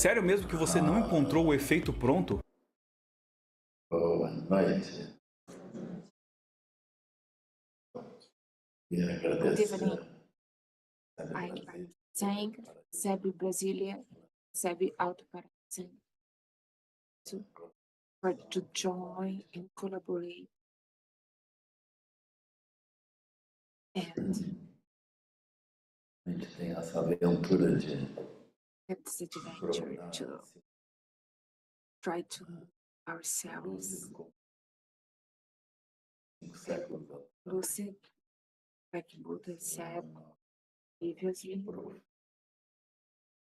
Sério mesmo que você não encontrou o efeito pronto? Boa noite. Good evening. I thank CEBB Brasília, CEBB Auto to join and collaborate. And A gente tem essa aventura de it's the adventure to try to ourselves lucid, like Buddha said previously.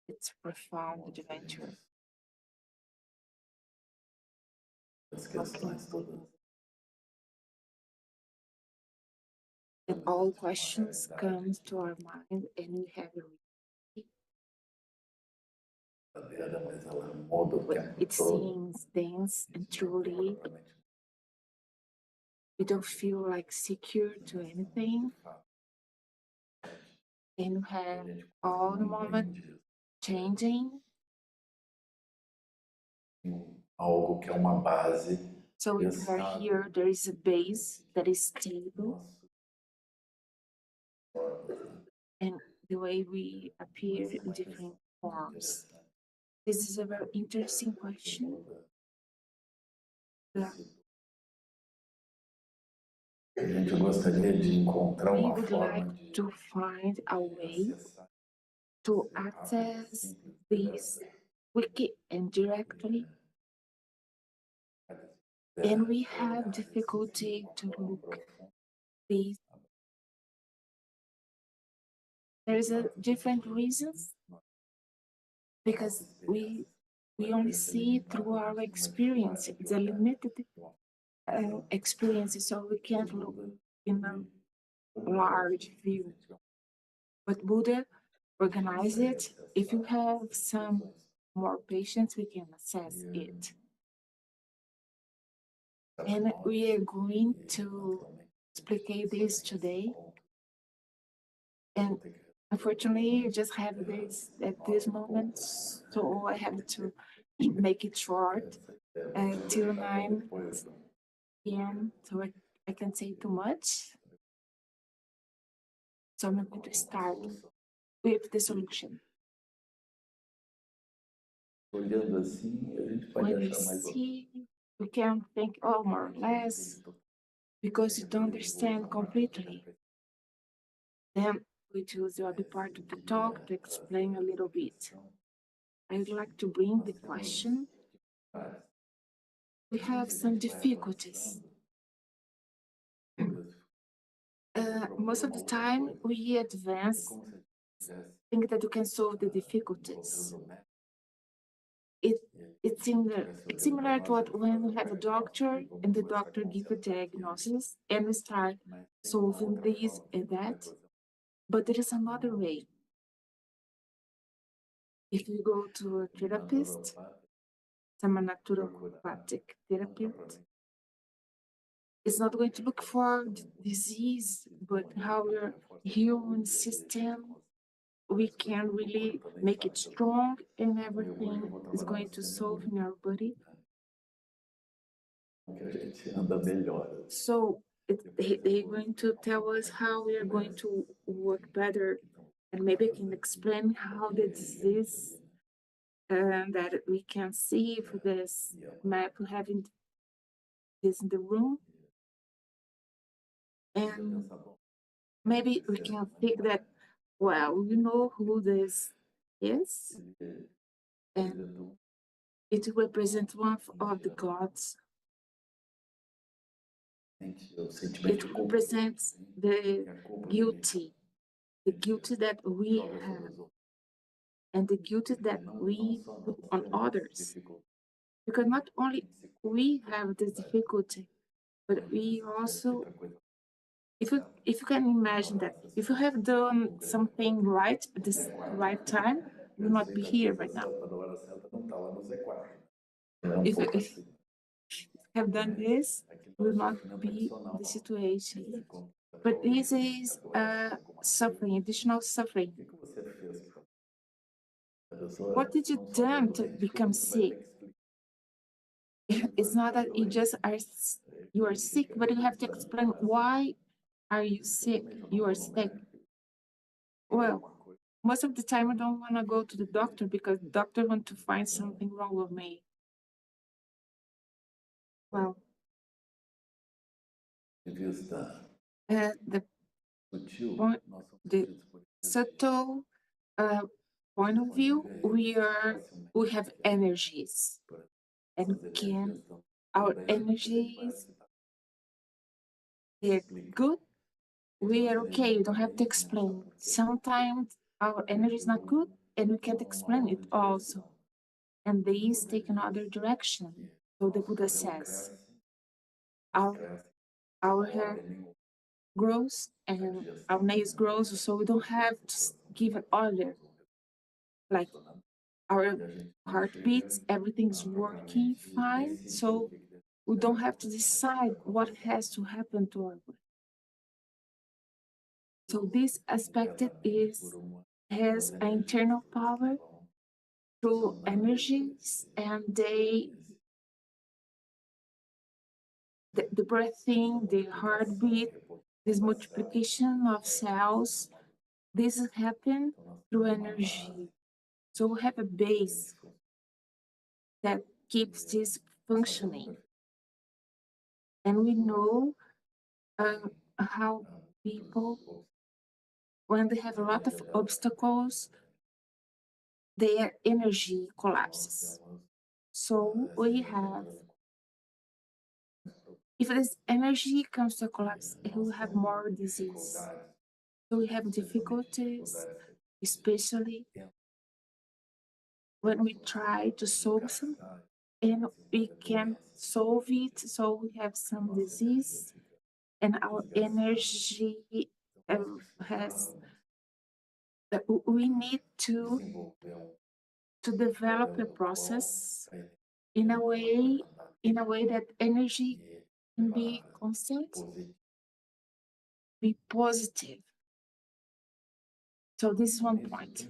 It's a profound adventure. as questões todas. And all questions come to our mind, and we have a Mas ela muda o tempo it todo. seems dense and truly we don't feel like secure to anything, and we have all the moment changing. Algo que é uma base. So if we're here, there is a base that is stable, and the way we appear in different forms. This is a very interesting question. A gente gostaria de encontrar We uma would forma like to find a way to access this quickly and directly, and we have difficulty to look this. There's a different reasons because we only see through our experience. It's a limited experience, so we can't look in a large view. But Buddha organized it. If you have some more patience, we can assess it. And we are going to explicate this today. And unfortunately, I just have this at this moment, so I have to make it short till 9 p.m. So I can't say too much. So I'm going to start with the solution. Olhando assim, a gente pode When we achar mais see, we can think, oh, more or less, because you don't understand completely. Then we choose the other part of the talk to explain a little bit. I would like to bring the question. We have some difficulties. Most of the time, we advance, think that we can solve the difficulties. It's similar to what when we have a doctor and the doctor gives a diagnosis and we start solving this and that. But there is another way. If you go to a therapist, some naturopathic therapist, it's not going to look for disease, but how your human system we can really make it strong and everything is going to solve in our body. Que a gente anda melhor. So they're going to tell us how we are going to work better, and maybe I can explain how the disease that we can see for this map, having this in the room, and maybe we can think that, well, we know who this is, and it represents one of the gods. It represents the guilty that we have, and the guilty that we put on others. Because not only we have this difficulty, but we also, if you can imagine that if you have done something right at this right time, you will not be here right now. If you have done this, you will not be in the situation. But this is suffering, additional suffering. What did you do to become sick? It's not that you are sick, but you have to explain why are you sick? You are sick. Well, most of the time I don't want to go to the doctor because the doctor want to find something wrong with me. Well, the point, the subtle point of view, we have energies, and our energies, they're good. We are okay. You don't have to explain. Sometimes our energy is not good, and we can't explain it also. And these take another direction. So the Buddha says, our hair grows and our nails grows, so we don't have to give an order. Like our heart beats, everything's working fine, so we don't have to decide what has to happen to our body. So this aspect has an internal power through energies, and the breathing, the heartbeat, this multiplication of cells, this happens through energy. So we have a base that keeps this functioning. And we know how people, when they have a lot of obstacles, their energy collapses. So we have, if this energy comes to collapse, it will have more disease. So we have difficulties, especially when we try to solve something and we can't solve it. So we have some disease, and our energy has. We need to develop a process in a way that energy can be constant, be positive. So this is one point.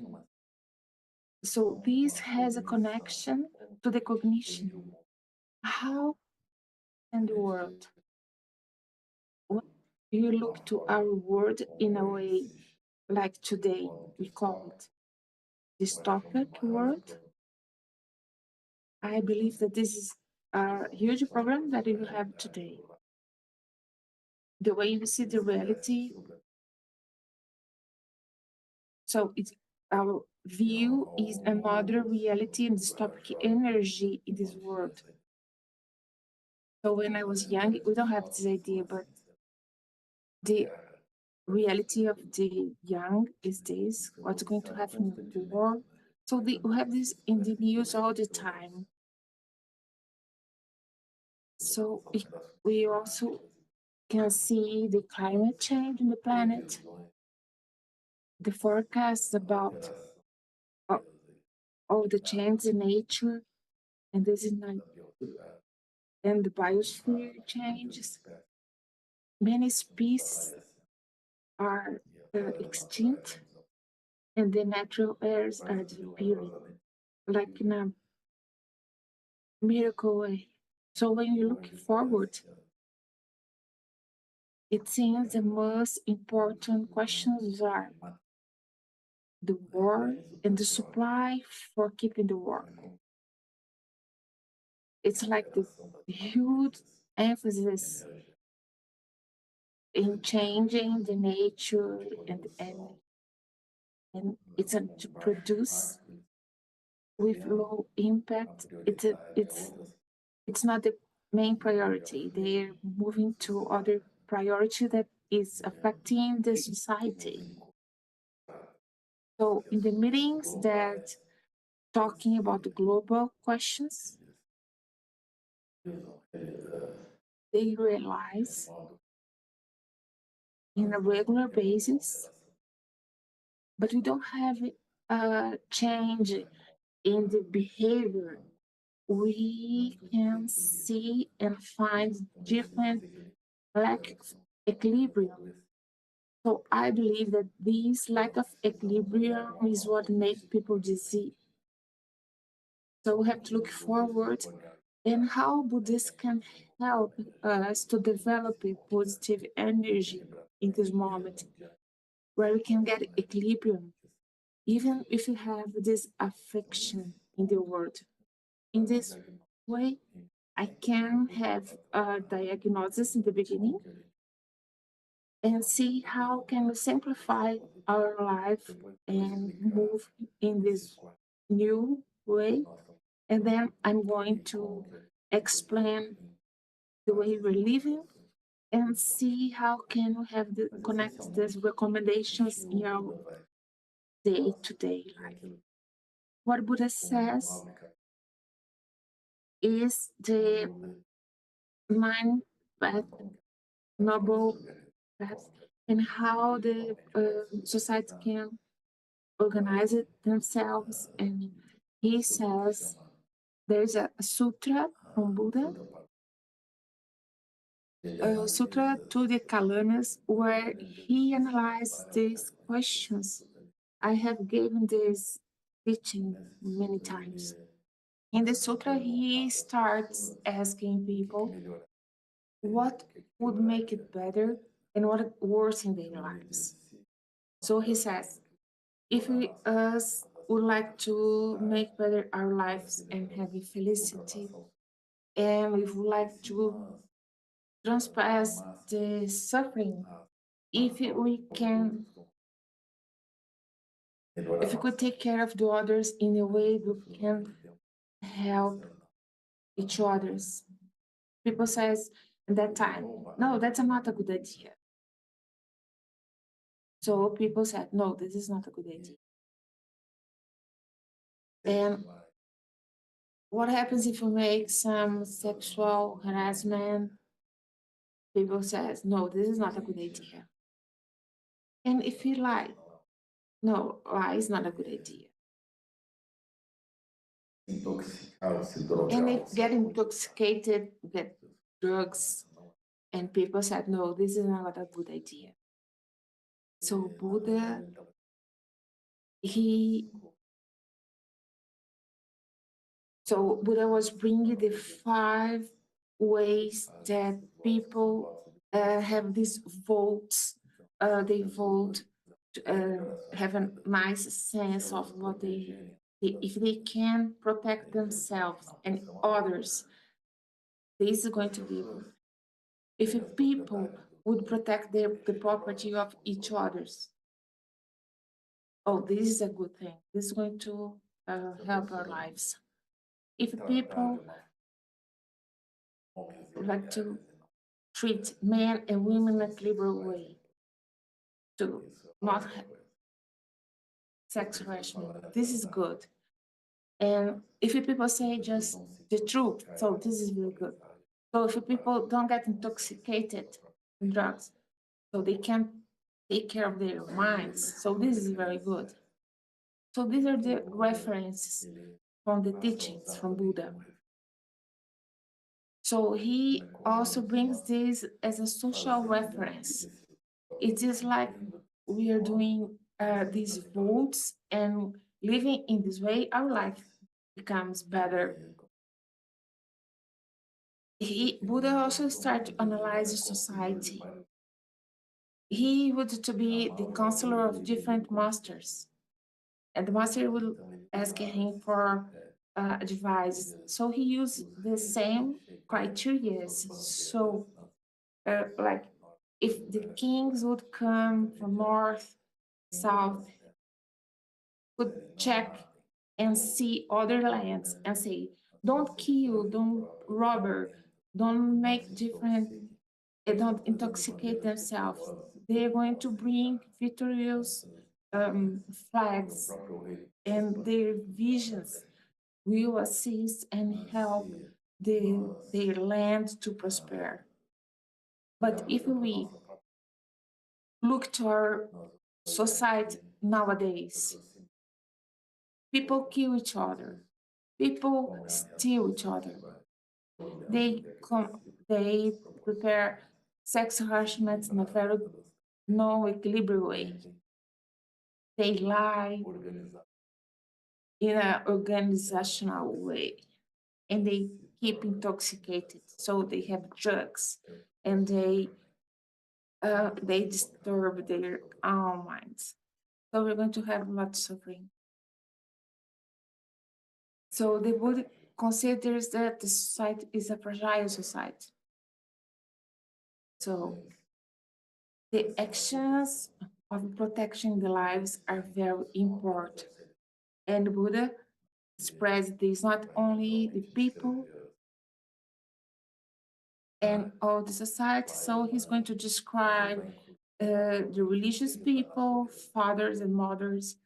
So this has a connection to the cognition. How in the world, what you look to our world in a way like today, we call it dystopic world. I believe that this is a huge problem that we have today. The way we see the reality, so it's our view is another reality and dystopic energy in this world. So when I was young, we don't have this idea, but the reality of the young is this, what's going to happen in the world. So we have this in the news all the time. So we also can see the climate change in the planet, the forecasts about all the changes in nature, and this is not, and the biosphere changes. Many species are extinct, and the natural airs are disappearing, like in a miracle way. So when you look forward, it seems the most important questions are the war and the supply for keeping the war. It's like the huge emphasis in changing the nature and it's to produce with low impact. It's not the main priority. They're moving to other priority that is affecting the society. So in the meetings that talking about the global questions, they realize in a regular basis, but we don't have a change in the behavior. We can see and find different lack of equilibrium. So I believe that this lack of equilibrium is what makes people disease. So we have to look forward and how Buddhists can help us to develop a positive energy in this moment where we can get equilibrium, even if we have this affliction in the world. In this way, I can have a diagnosis in the beginning and see how can we simplify our life and move in this new way. And then I'm going to explain the way we're living and see how can we have the connect these recommendations in our day-to-day life. What Buddha says is the nine path, noble paths, and how the society can organize it themselves. And he says there's a sutra from Buddha, Sutra to the Kalanas, where he analyzed these questions. I have given this teaching many times. In the sutra, he starts asking people what would make it better and what worse in their lives. So he says, if we us would like to make better our lives and have felicity, and we would like to transpass the suffering, if we can, if we could take care of the others in a way we can help each others. People says at that time, no, that's not a good idea. So people said, no, this is not a good idea. And what happens if you make some sexual harassment? People says, no, this is not a good idea. And if you lie, no, lie is not a good idea. And if get intoxicated, get drugs, and people said, no, this is not a good idea. So Buddha, Buddha was bringing the 5 ways that people have these votes. They vote, have a nice sense of what if they can protect themselves and others, this is going to be good. If people would protect the property of each others, oh, this is a good thing. This is going to help our lives. If people would like to treat men and women in a liberal way, to not have sex harassment, this is good. And if people say just the truth, so this is really good. So if people don't get intoxicated in drugs, so they can take care of their minds, so this is very good. So these are the references from the teachings from Buddha. So he also brings this as a social reference. It is like we are doing these votes and living in this way, our life becomes better. Buddha also started to analyze society. He wanted to be the counselor of different masters, and the master will ask him for advice. So he used the same criteria. So, like, if the kings would come from north, south, would check and see other lands and say, don't kill, don't robber, don't make different, don't intoxicate themselves. They're going to bring victorious flags, and their visions will assist and help their land to prosper. But if we look to our society nowadays, people kill each other, people steal each other. They prepare sex harassment in a very no equilibrium way. They lie in an organizational way, and they keep intoxicated. So they have drugs, and they disturb their own minds. So we're going to have a lot of suffering. So the Buddha considers that the society is a fragile society. So the actions of protecting the lives are very important. And Buddha spreads this not only the people and all the society, so he's going to describe the religious people, fathers and mothers.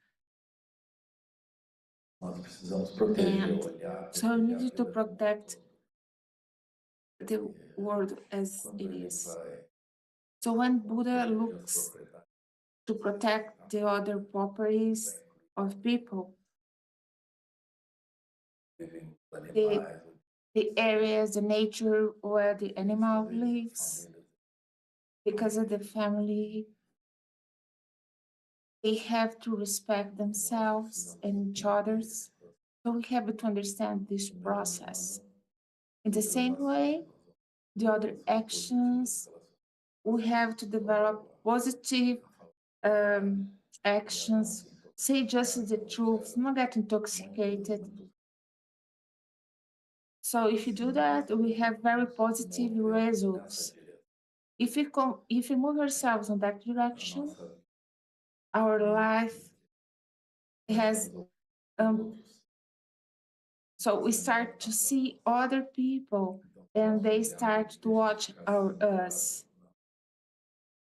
And so we need to protect the world as it is. So when Buddha looks to protect the other properties of people, the areas, the nature where the animal lives, because of the family, they have to respect themselves and each others. So we have to understand this process. In the same way, the other actions, we have to develop positive actions, say just the truth, not get intoxicated. So if you do that, we have very positive results. If we move ourselves in that direction, our life has so we start to see other people and they start to watch us.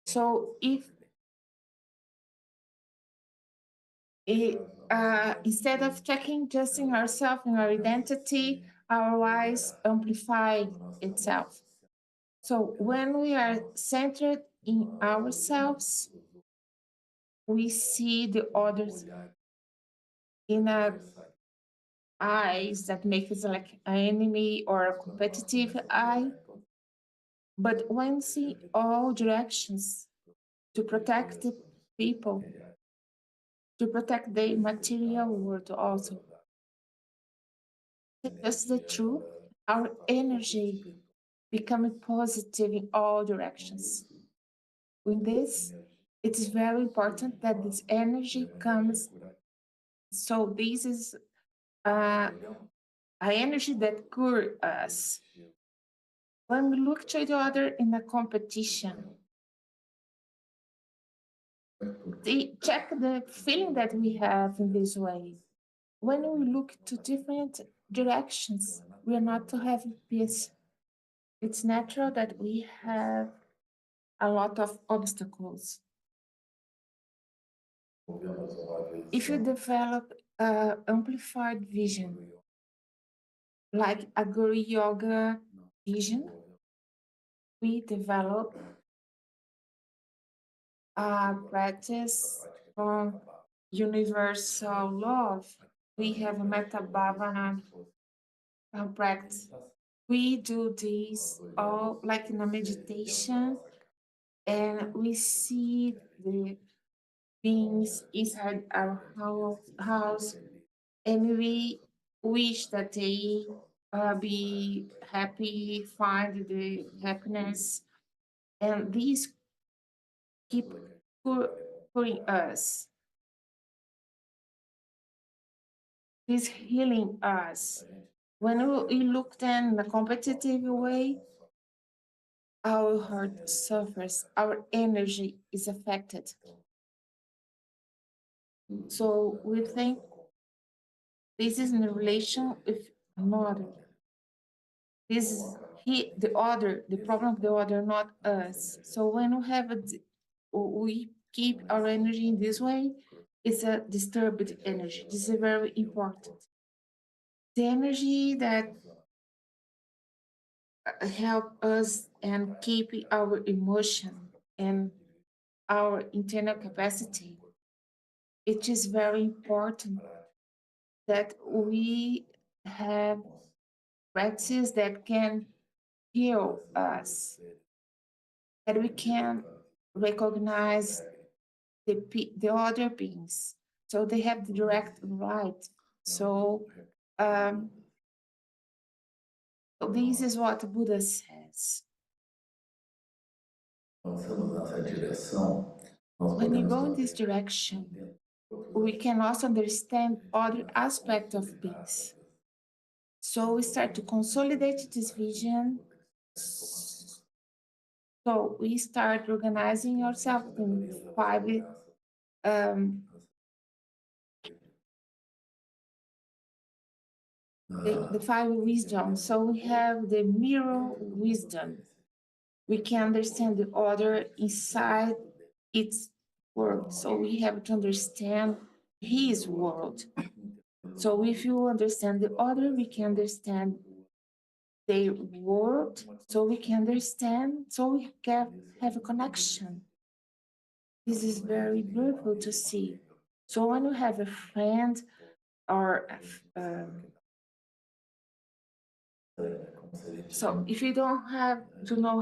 So if instead of checking just in ourselves and our identity, our wise amplify itself. So when we are centered in ourselves, we see the others in a eyes that make us like an enemy or a competitive eye. But when see all directions to protect the people, to protect the material world also. That's the truth. Our energy becoming positive in all directions. With this, it is very important that this energy comes. So this is an energy that cures us. When we look to the other in a competition, they check the feeling that we have in this way. When we look to different directions, we are not to have peace. It's natural that we have a lot of obstacles. If you develop amplified vision, like a Guru Yoga vision, we develop a practice from universal love. We have a Metta Bhavana practice. We do this all like in a meditation, and we see the beings inside our house, and we wish that they be happy, find the happiness, and these keep curing us, this healing us. When we look then in a competitive way, our heart suffers, our energy is affected. So we think this is in a relation with another. This is the other, the problem of the other, not us. So when we have we keep our energy in this way, it's a disturbed energy. This is very important. The energy that help us and keep our emotion and our internal capacity. It is very important that we have practices that can heal us, that we can recognize the other beings, so they have the direct right. So this is what Buddha says. When we go in this direction, we can also understand other aspects of beings. So we start to consolidate this vision. So we start organizing ourselves in the five wisdoms. So we have the mirror wisdom. We can understand the other inside its world. So we have to understand his world. So if you understand the other, we can understand their world. So we can understand, so we can have a connection. This is very beautiful to see. So when you have a friend or so if you don't have to know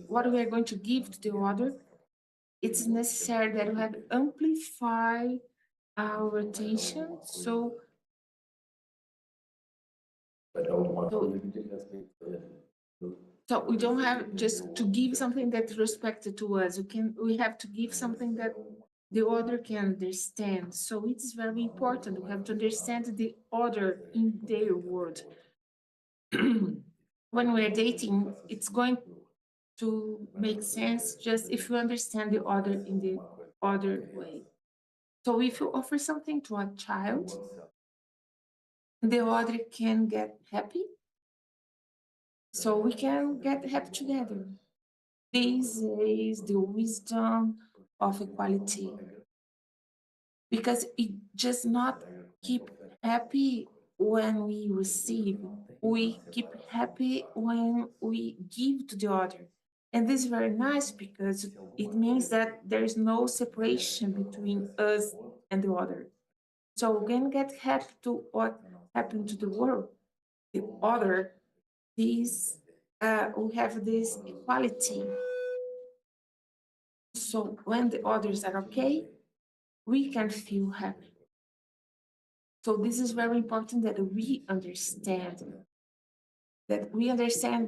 what we are going to give to the other, it's necessary that we have amplify our attention. So we don't have just to give something that is respected to us. We have to give something that the other can understand. So it's very important. We have to understand the other in their world. When we're dating, it's going to make sense just if you understand the other in the other way. So if you offer something to a child, the other can get happy. So we can get happy together. This is the wisdom of equality. Because it just not keep happy when we receive. We keep happy when we give to the other. And this is very nice because it means that there is no separation between us and the other. So we can get happy to what happened to the world, the other. This we have this equality. So when the others are okay, we can feel happy. So this is very important that we understand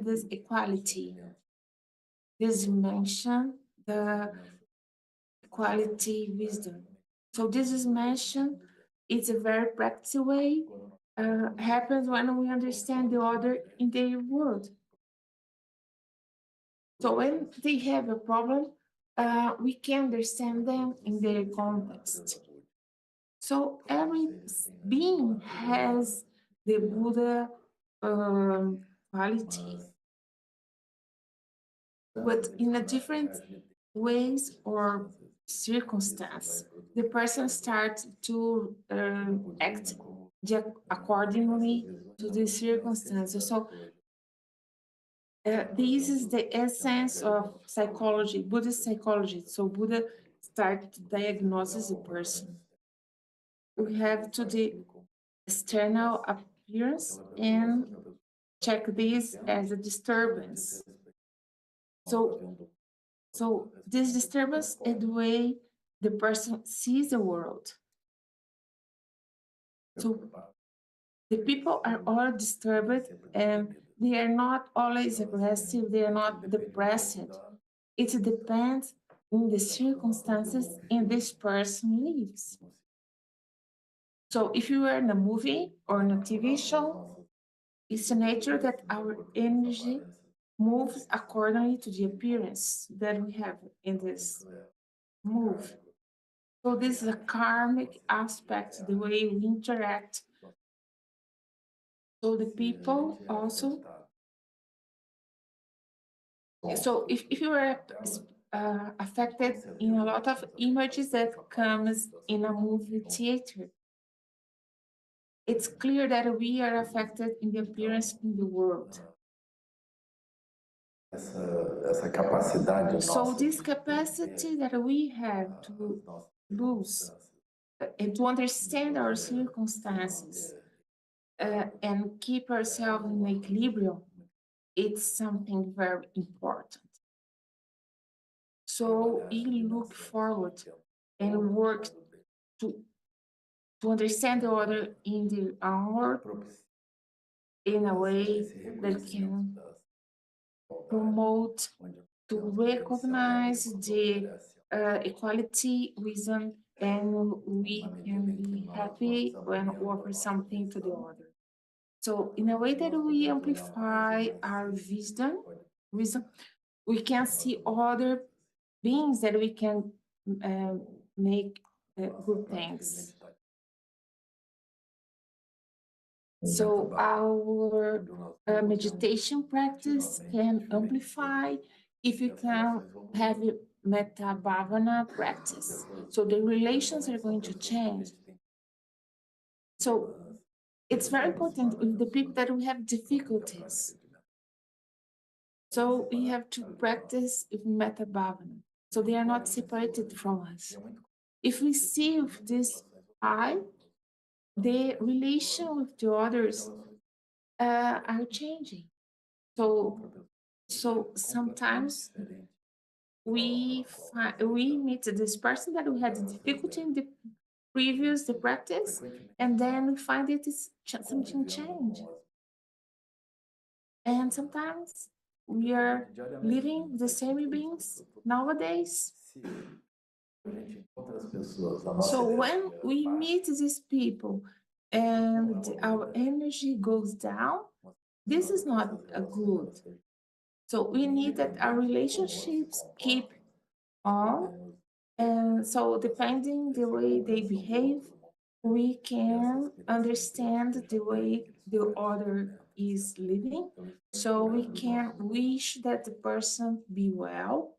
this equality. This mention the equality wisdom. So this is mentioned. It's a very practical way. Happens when we understand the other in their world. So when they have a problem, we can understand them in their context. So every being has the Buddha quality, but in a different ways or circumstance, the person starts to act accordingly to the circumstances. So this is the essence of psychology, Buddhist psychology. So Buddha started to diagnose a person. We have to the external appearance and check this as a disturbance. So this disturbance is the way the person sees the world. So the people are all disturbed and they are not always aggressive, they are not depressed. It depends on the circumstances in this person lives. So if you are in a movie or in a TV show, it's a nature that our energy moves accordingly to the appearance that we have in this move. So this is a karmic aspect, the way we interact. So the people also. So if you are affected in a lot of images that comes in a movie theater, it's clear that we are affected in the appearance in the world. Essa capacidade So nossa this capacity that we have to lose and to understand our circumstances and keep ourselves in equilibrium, it's something very important. So we look forward and work to understand the other in the hour in a way that can promote, to recognize the equality, reason, and we can be happy when offer something to the other. So in a way that we amplify our wisdom, we can see other beings that we can make good things. So our meditation practice can amplify if you can have a metta bhavana practice. So the relations are going to change. So it's very important with the people that we have difficulties. So we have to practice with metta bhavana. So they are not separated from us. If we see with this eye, the relation with the others are changing. So sometimes we meet this person that we had difficulty in the previous the practice, and then we find it is something changed. And sometimes we are living the same beings nowadays. So when we meet these people and our energy goes down, this is not a good. So we need that our relationships keep on. And so depending the way they behave, we can understand the way the other is living. So we can wish that the person be well.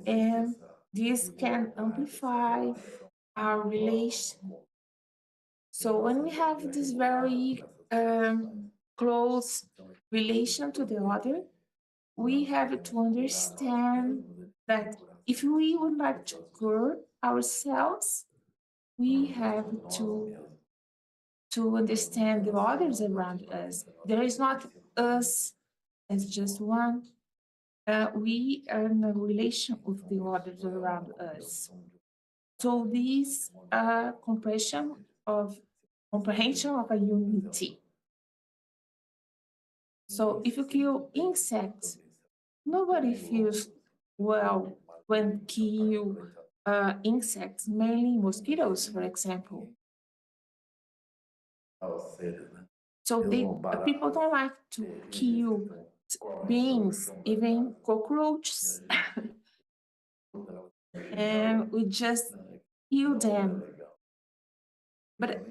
And this can amplify our relation. So when we have this very close relation to the other, we have to understand that if we would like to cure ourselves, we have to understand the others around us. There is not us as just one. We are in a relation with the others around us. So this comprehension of a unity. So if you kill insects, nobody feels well when kill insects, mainly mosquitoes, for example. So people don't like to kill beings, even cockroaches, and we just kill them. But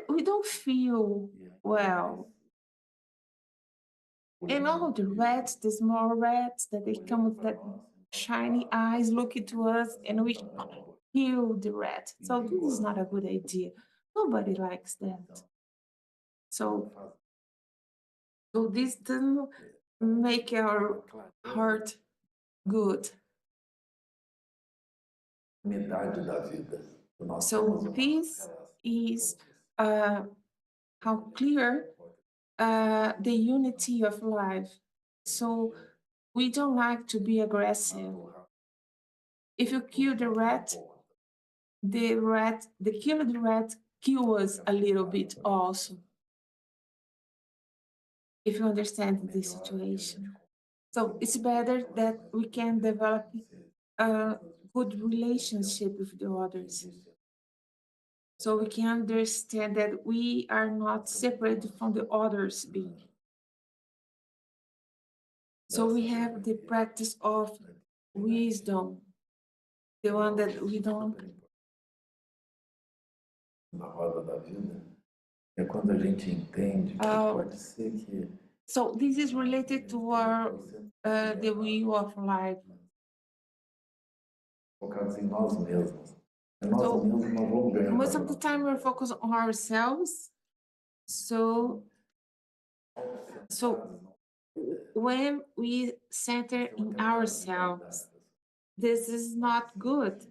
we don't feel well. And all the rats, the small rats, that they come with that shiny eyes looking to us, and we kill the rat. So this is not a good idea. Nobody likes that. So this doesn't make our heart good. So this is how clear the unity of life. So we don't like to be aggressive. If you kill the rat, the killed rat kill us a little bit also, if you understand the situation. So it's better that we can develop a good relationship with the others. So we can understand that we are not separated from the others being. So we have the practice of wisdom, the one that we don't. Na roda da vida é quando a gente entende que pode ser que So this is related to our the wheel of life. focados em nós mesmos. É nós So mesmos nós vamos ganhar. most of the time we're focused on ourselves. So when we center in ourselves, this is not good.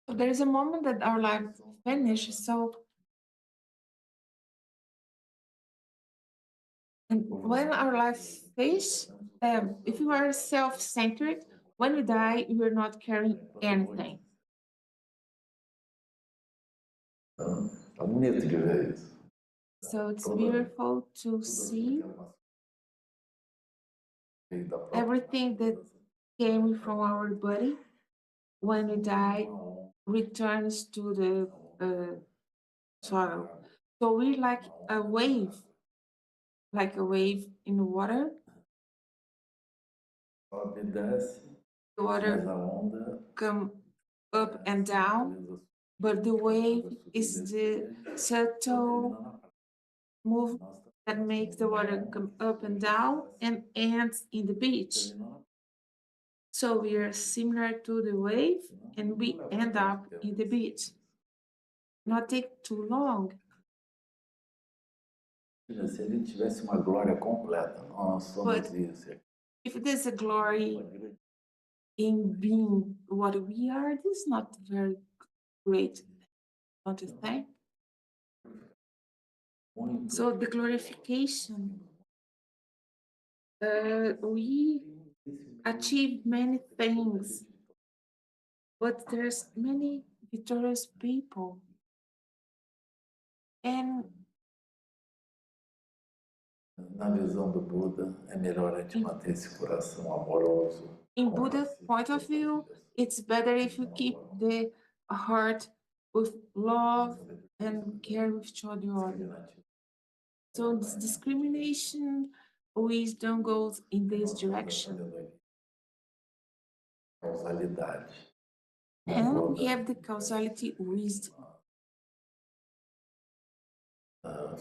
So there's a moment that our life finishes. So and when our life finishes, if you are self-centered, when we die, we are not carrying anything. Tá bonito de ver isso. So it's beautiful to see everything that came from our body when we die returns to the soil. So we're like a wave in the water. Sobe e desce, The mas water a onda come up and down, but the wave is the subtle move that makes the water come up and down and ends in the beach. So we are similar to the wave and we end up in the beach. Not take too long. se a gente tivesse uma glória completa, nós somos isso. If there's a glory in being what we are, this is not very great, don't you think? So the glorification, we achieve many things, but there's many victorious people. And Na visão do Buda, é melhor a gente manter esse coração amoroso. in Buddha's point of view, it's better if you keep the heart with love and care with each other. So this discrimination wisdom goes in this direction. Causalidade. And we have the causality wisdom.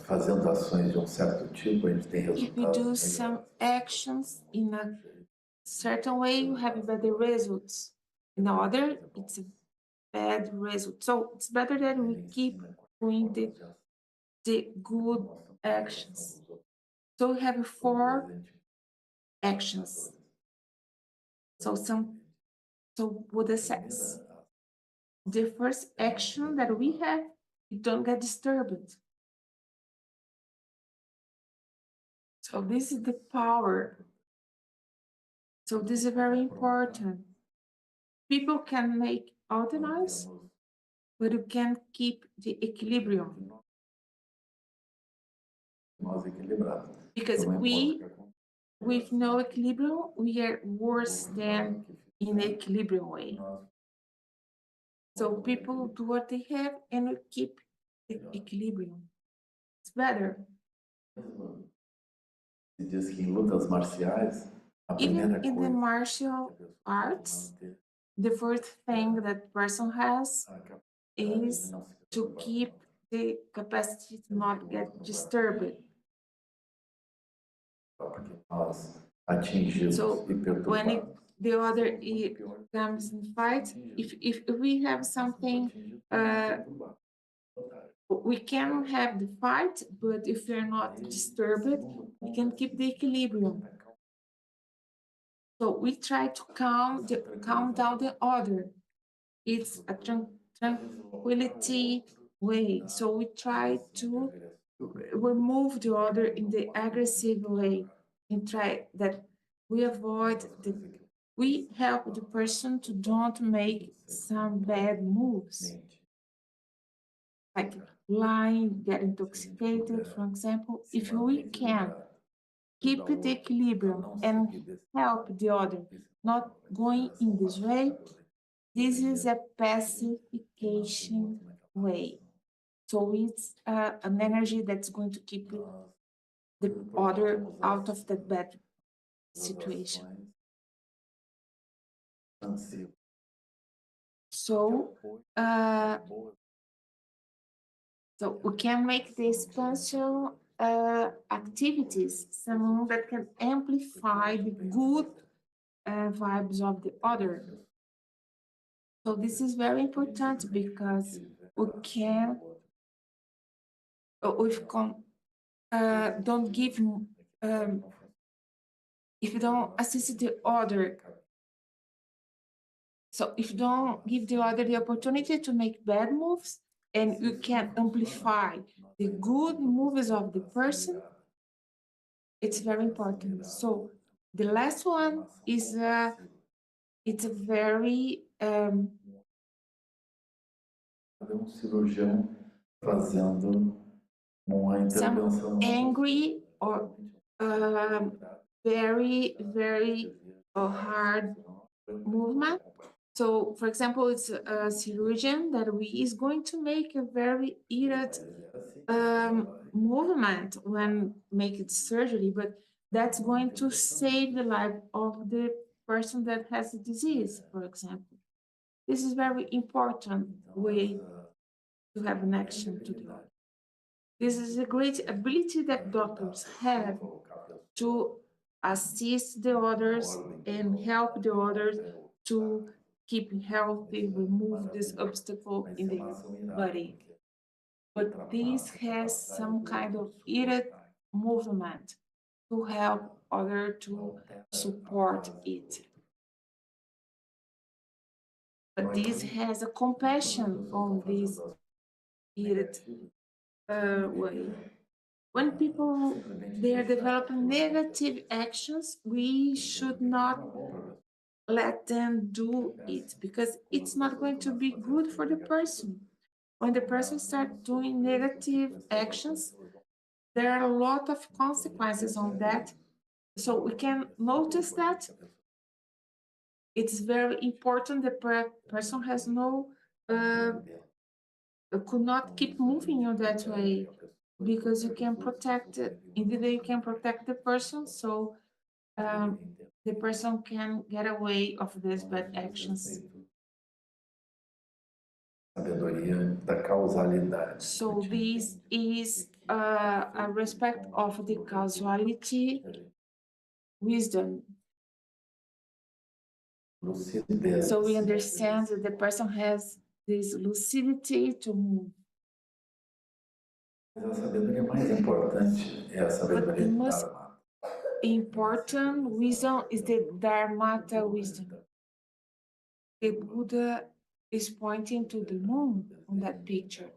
Fazendo ações de certo tipo, a gente tem resultados. If you do some actions in a certain way, you have better results. In other, it's a bad result. So it's better that we keep doing the good actions. So we have 4 actions. So Buddha says, the first action that we have, you don't get disturbed. So this is the power. So this is very important. People can make all the noise, but you can keep the equilibrium. Because with no equilibrium, we are worse than in equilibrium way. So people do what they have and we keep the equilibrium. It's better. Se diz que em lutas marciais, a primeira Even in the coisa martial arts, the first thing that person has is to keep the capacity to not get disturbed. nós atingimos So e when perturbamos. the other comes in fight, if we have something, we can have the fight, but if we're not disturbed, we can keep the equilibrium. So we try to calm down the other. It's a tranquility way. So we try to remove the other in the aggressive way and try that we avoid we help the person to don't make some bad moves, like lying, get intoxicated, for example. If we can keep the equilibrium and help the other not going in this way, this is a pacification way. So it's an energy that's going to keep the other out of that bad situation. So, so we can make the expansion activities some that can amplify the good vibes of the other. So this is very important because we can, don't give, if you don't assist the other, so if you don't give the other the opportunity to make bad moves, and you can amplify the good moves of the person, it's very important. So the last one is it's a very some angry or very, very hard movement. So, for example, it's a surgeon that is going to make a very heated movement when making surgery, but that's going to save the life of the person that has the disease, for example. This is very important way to have an action to do. This is a great ability that doctors have to assist the others and help the others to keep healthy, remove this obstacle in the body. But this has some kind of heated movement to help other to support it. But this has a compassion on this heated way. When people they are developing negative actions, we should not let them do it because it's not going to be good for the person. When the person starts doing negative actions, there are a lot of consequences on that. So we can notice that it's very important the person has no could not keep moving in that way because you can protect it. Indeed, you can protect the person, so the person can get away of these bad actions. So this is a respect of the causality, wisdom. So we understand that the person has this lucidity to move. But the most important wisdom is the Dharmata wisdom. The Buddha is pointing to the moon on that picture.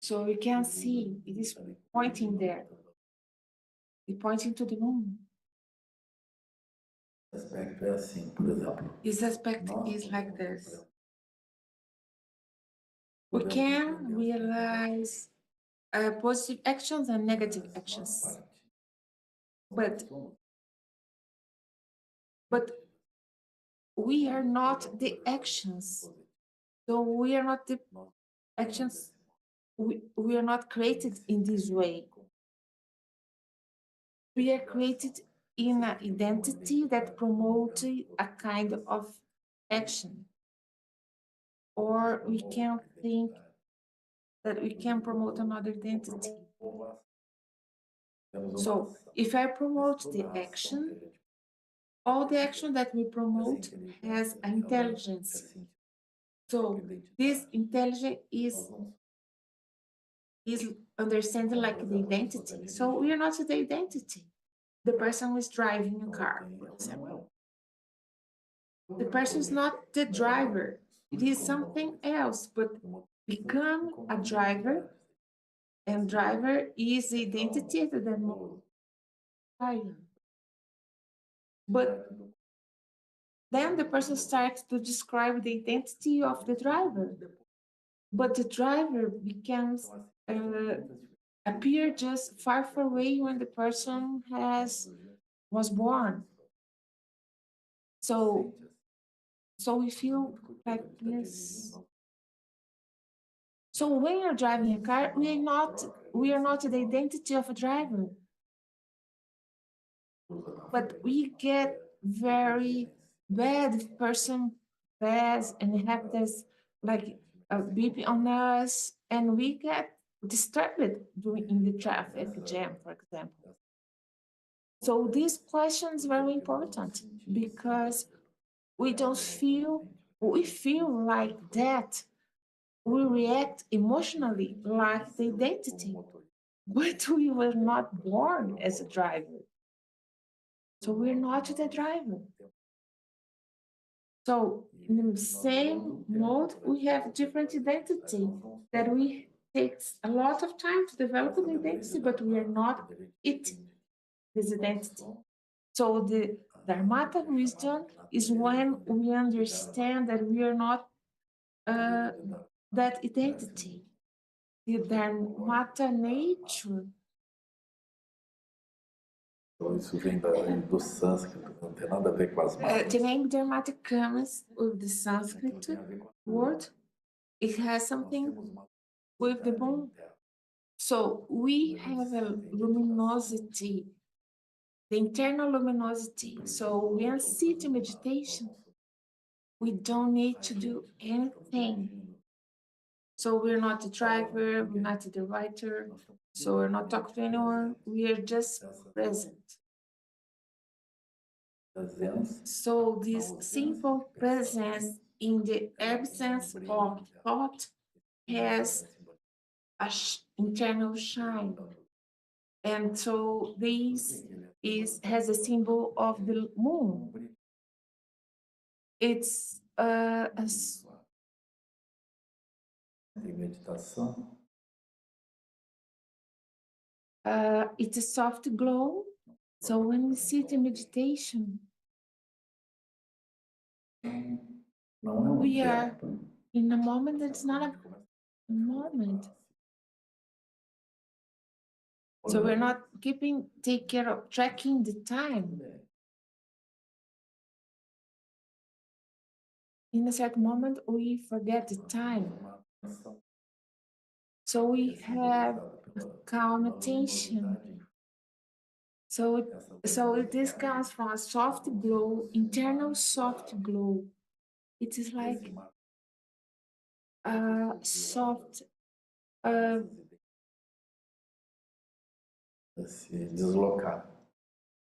So you can see it is pointing there. It's pointing to the moon. This aspect is like this. We can realize positive actions and negative actions. But we are not the actions. So we are not the actions. We are not created in this way. We are created in an identity that promotes a kind of action. Or we can think that we can promote another identity. So if I promote the action, all the action that we promote has intelligence. So this intelligence is understanding like the identity. So we are not the identity. The person who is driving a car, for example. The person is not the driver. It is something else, but become a driver, and driver is the identity that the driver. But then the person starts to describe the identity of the driver, but the driver becomes appear just far away when the person was born. So we feel like this. So when you're driving a car, we are not the identity of a driver, but we get very bad if person pass and have this like a beep on us, and we get disturbed during in the traffic jam, for example. So this question is very important because we don't feel we feel like that. We react emotionally like the identity, but we were not born as a driver. So we're not the driver. So in the same mode, we have different identity that we takes a lot of time to develop an identity, but we are not it, this identity. So the Dharmata wisdom is when we understand that we are not that identity. The Dharmata nature. Então, isso vem do sânscrito, não tem nada a ver com as matas. The name Dharmata comes with the Sanskrit word. It has something with the bone. So we have a luminosity, the internal luminosity. So when we sit in meditation, we don't need to do anything. So we're not the driver, we're not the writer, so we're not talking to anyone, we are just present. So this simple presence in the absence of thought has an internal shine. And so this has a symbol of the moon. It's it's a soft glow. So when we sit in meditation, we are in a moment that's not a moment. So we're not take care of tracking the time. In a certain moment, we forget the time. So we have calm attention. So this comes from a soft glow, internal soft glow. It is like a soft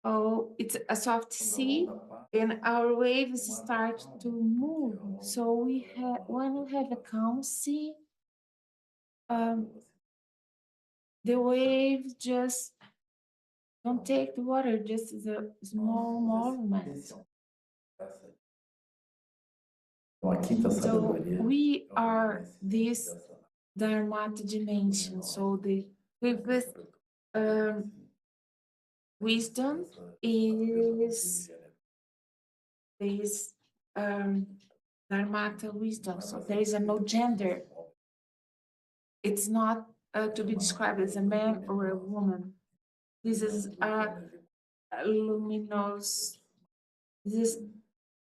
oh, it's a soft sea, and our waves start to move. So when we have a calm sea, the waves just don't take the water, just the small movement. So we are this Dharmata dimension. So the fifth wisdom is this Dharmata wisdom. So there is no gender. It's not to be described as a man or a woman. This is a luminous. This is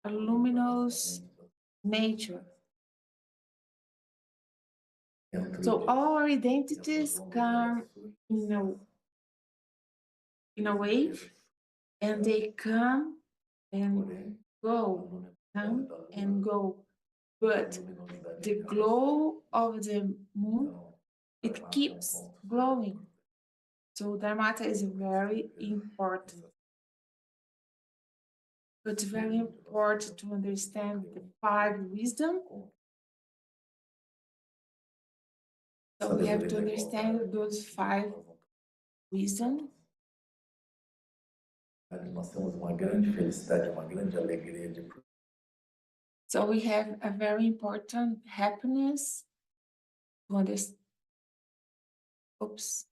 a luminous nature. So all our identities come in a wave, and they come and go, come and go. But the glow of the moon, it keeps glowing. So Dharmata is very important. It's very important to understand the five wisdom. So we have to understand those five wisdom. Nós temos uma grande felicidade, uma grande alegria de. So we have a very important happiness to understand. Oops.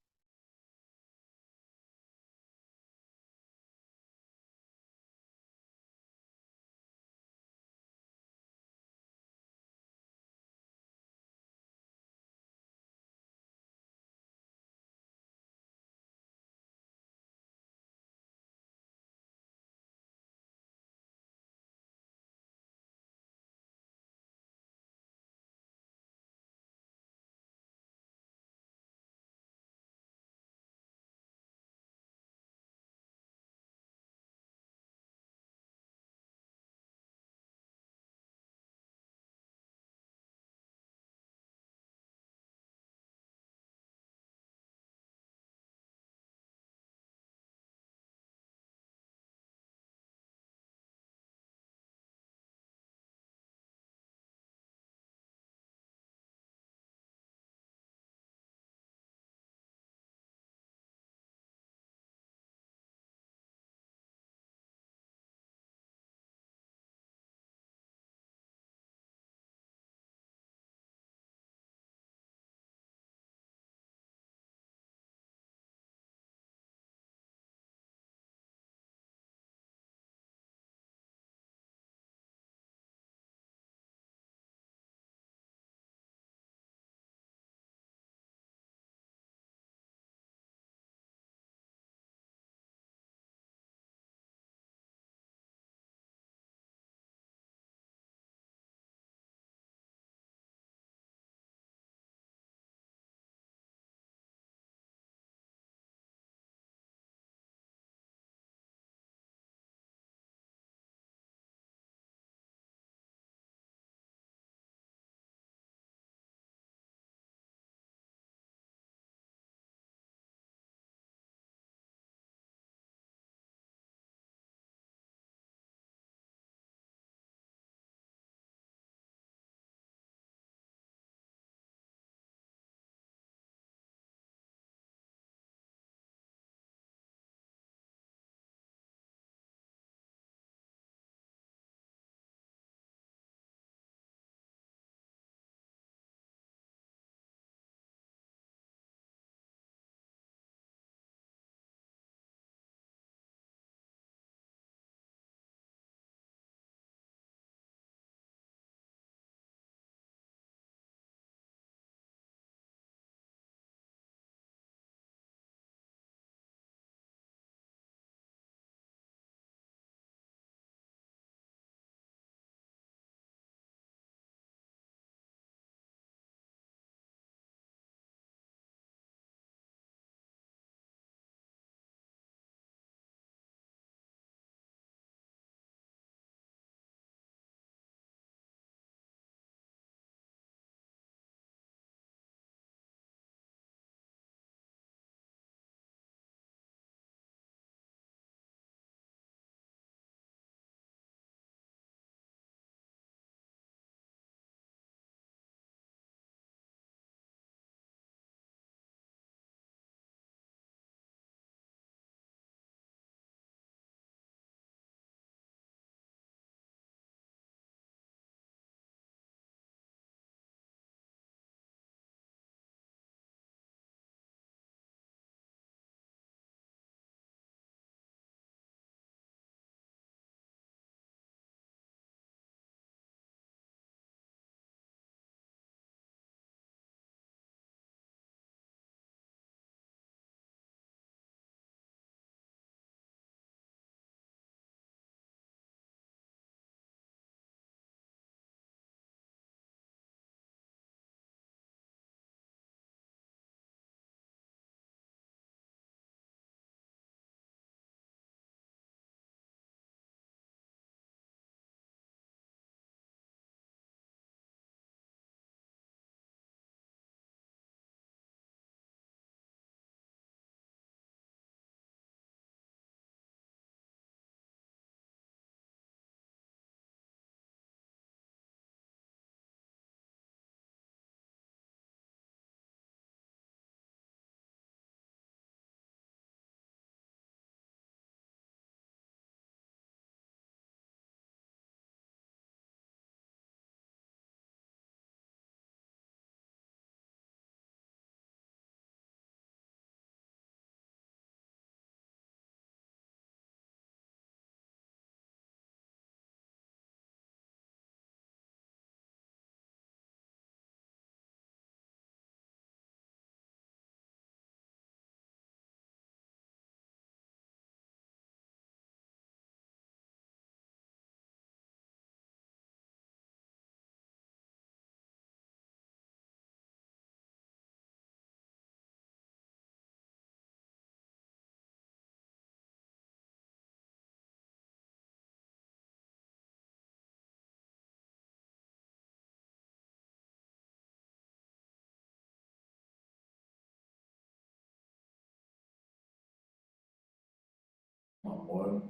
amor,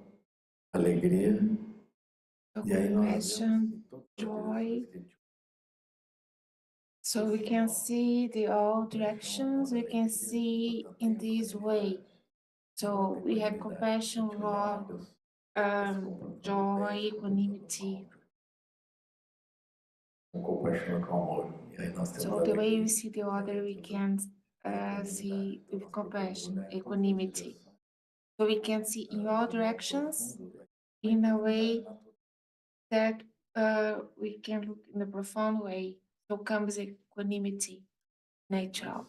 alegria. So E aí nós compassion, vemos que todas as joy. coisas que a gente So we can see the all directions, we can see in this way. So we have compassion, love, joy, equanimity. com compaixão com amor. E aí nós temos So the way we see the other, we can see with compassion, equanimity. So we can see in all directions in a way that we can look in a profound way. So comes equanimity, natural.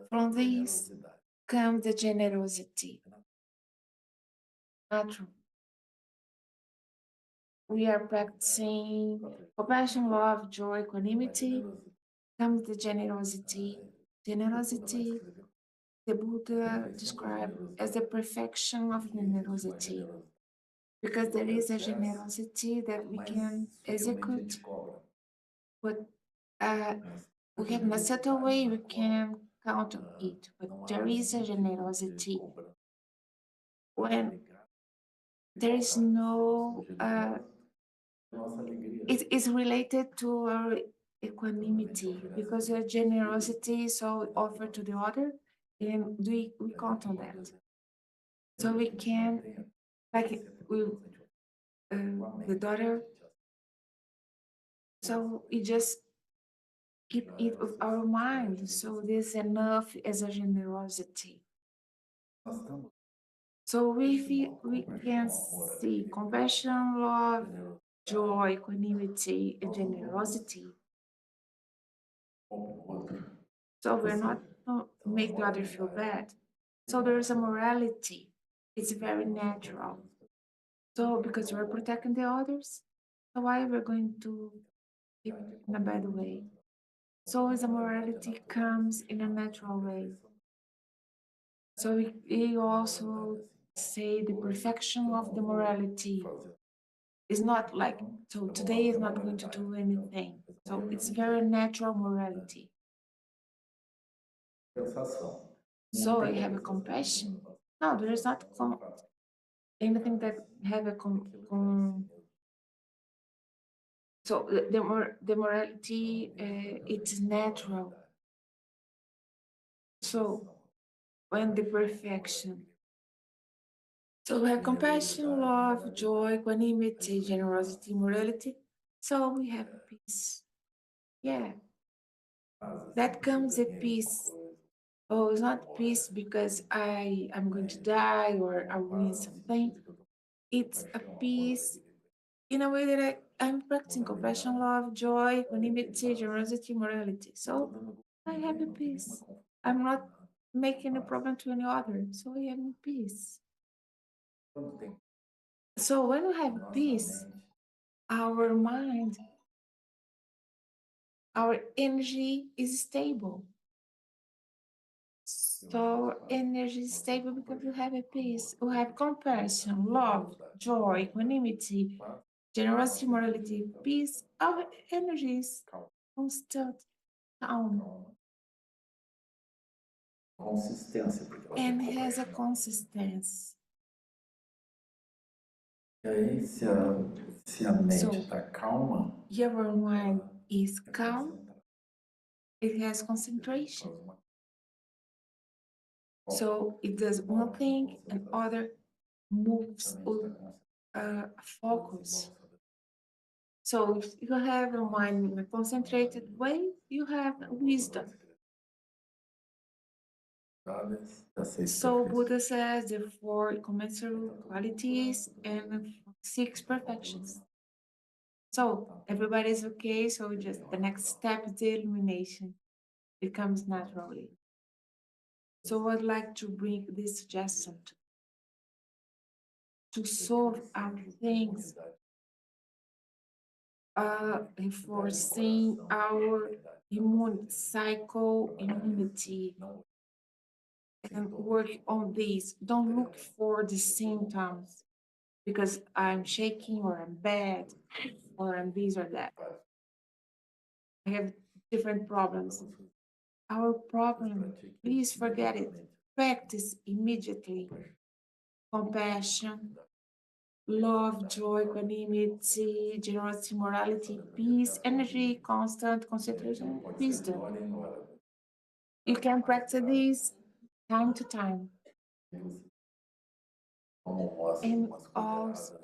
From this comes the generosity, natural. We are practicing compassion, love, joy, equanimity. Comes the generosity. Generosity, the Buddha described as the perfection of generosity, because there is a generosity that we can execute, but we have in a subtle way we can count on it, but there is a generosity when there is no it is related to our equanimity, because your generosity is so offered to the other, and we count on that. So we can, like with the daughter, so we just keep it with our mind. So this enough as a generosity. So we can see compassion, love, joy, equanimity, and generosity. So we're not make the other feel bad. So there's a morality. It's very natural. So because we're protecting the others, so why we're going to keep it in a bad way? So as a morality comes in a natural way. So we also say the perfection of the morality is not like, so today is not going to do anything. So it's very natural morality. So I have a compassion. No, there is not anything that have a so the morality it's natural. So when the perfection. So we have compassion, love, joy, equanimity, generosity, morality. So we have peace. Yeah, that comes a peace. Oh, it's not peace because I'm going to die or I win something. It's a peace in a way that I'm practicing compassion, love, joy, equanimity, generosity, morality. So I have a peace. I'm not making a problem to any other. So I am in peace. So when we have peace, our mind, our energy is stable. So energy is stable because we have a peace. We have compassion, love, joy, equanimity, generosity, morality, peace. Our energy is constant, calm, and has a consistency. E aí, se a mente está calma, Your mind is calm, it has concentration. So it does one thing and other moves with focus. So if you have your mind in a concentrated way, you have wisdom. So Buddha says the four commensurate qualities and six perfections. So everybody's okay. So just the next step is the illumination. It comes naturally. So I'd like to bring this suggestion to solve our things, enforcing our immune cycle immunity, and work on this. Don't look for the symptoms because I'm shaking or I'm bad or I'm this or that. I have different problems. Our problem, please forget it. Practice immediately. compassion, love, joy, equanimity, generosity, morality, peace, energy, constant concentration, wisdom. You can practice these time to time. And also,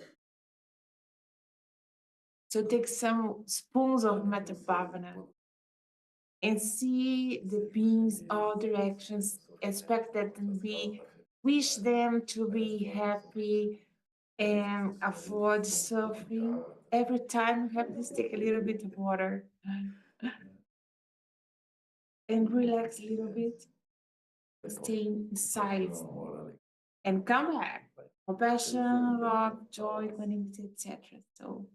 so take some spoons of Metta Bhavana and see the beings all directions, expect that we wish them to be happy and avoid suffering. Every time you have to take a little bit of water and relax a little bit, stay inside and come back. Compassion, love, joy, equanimity, etc. So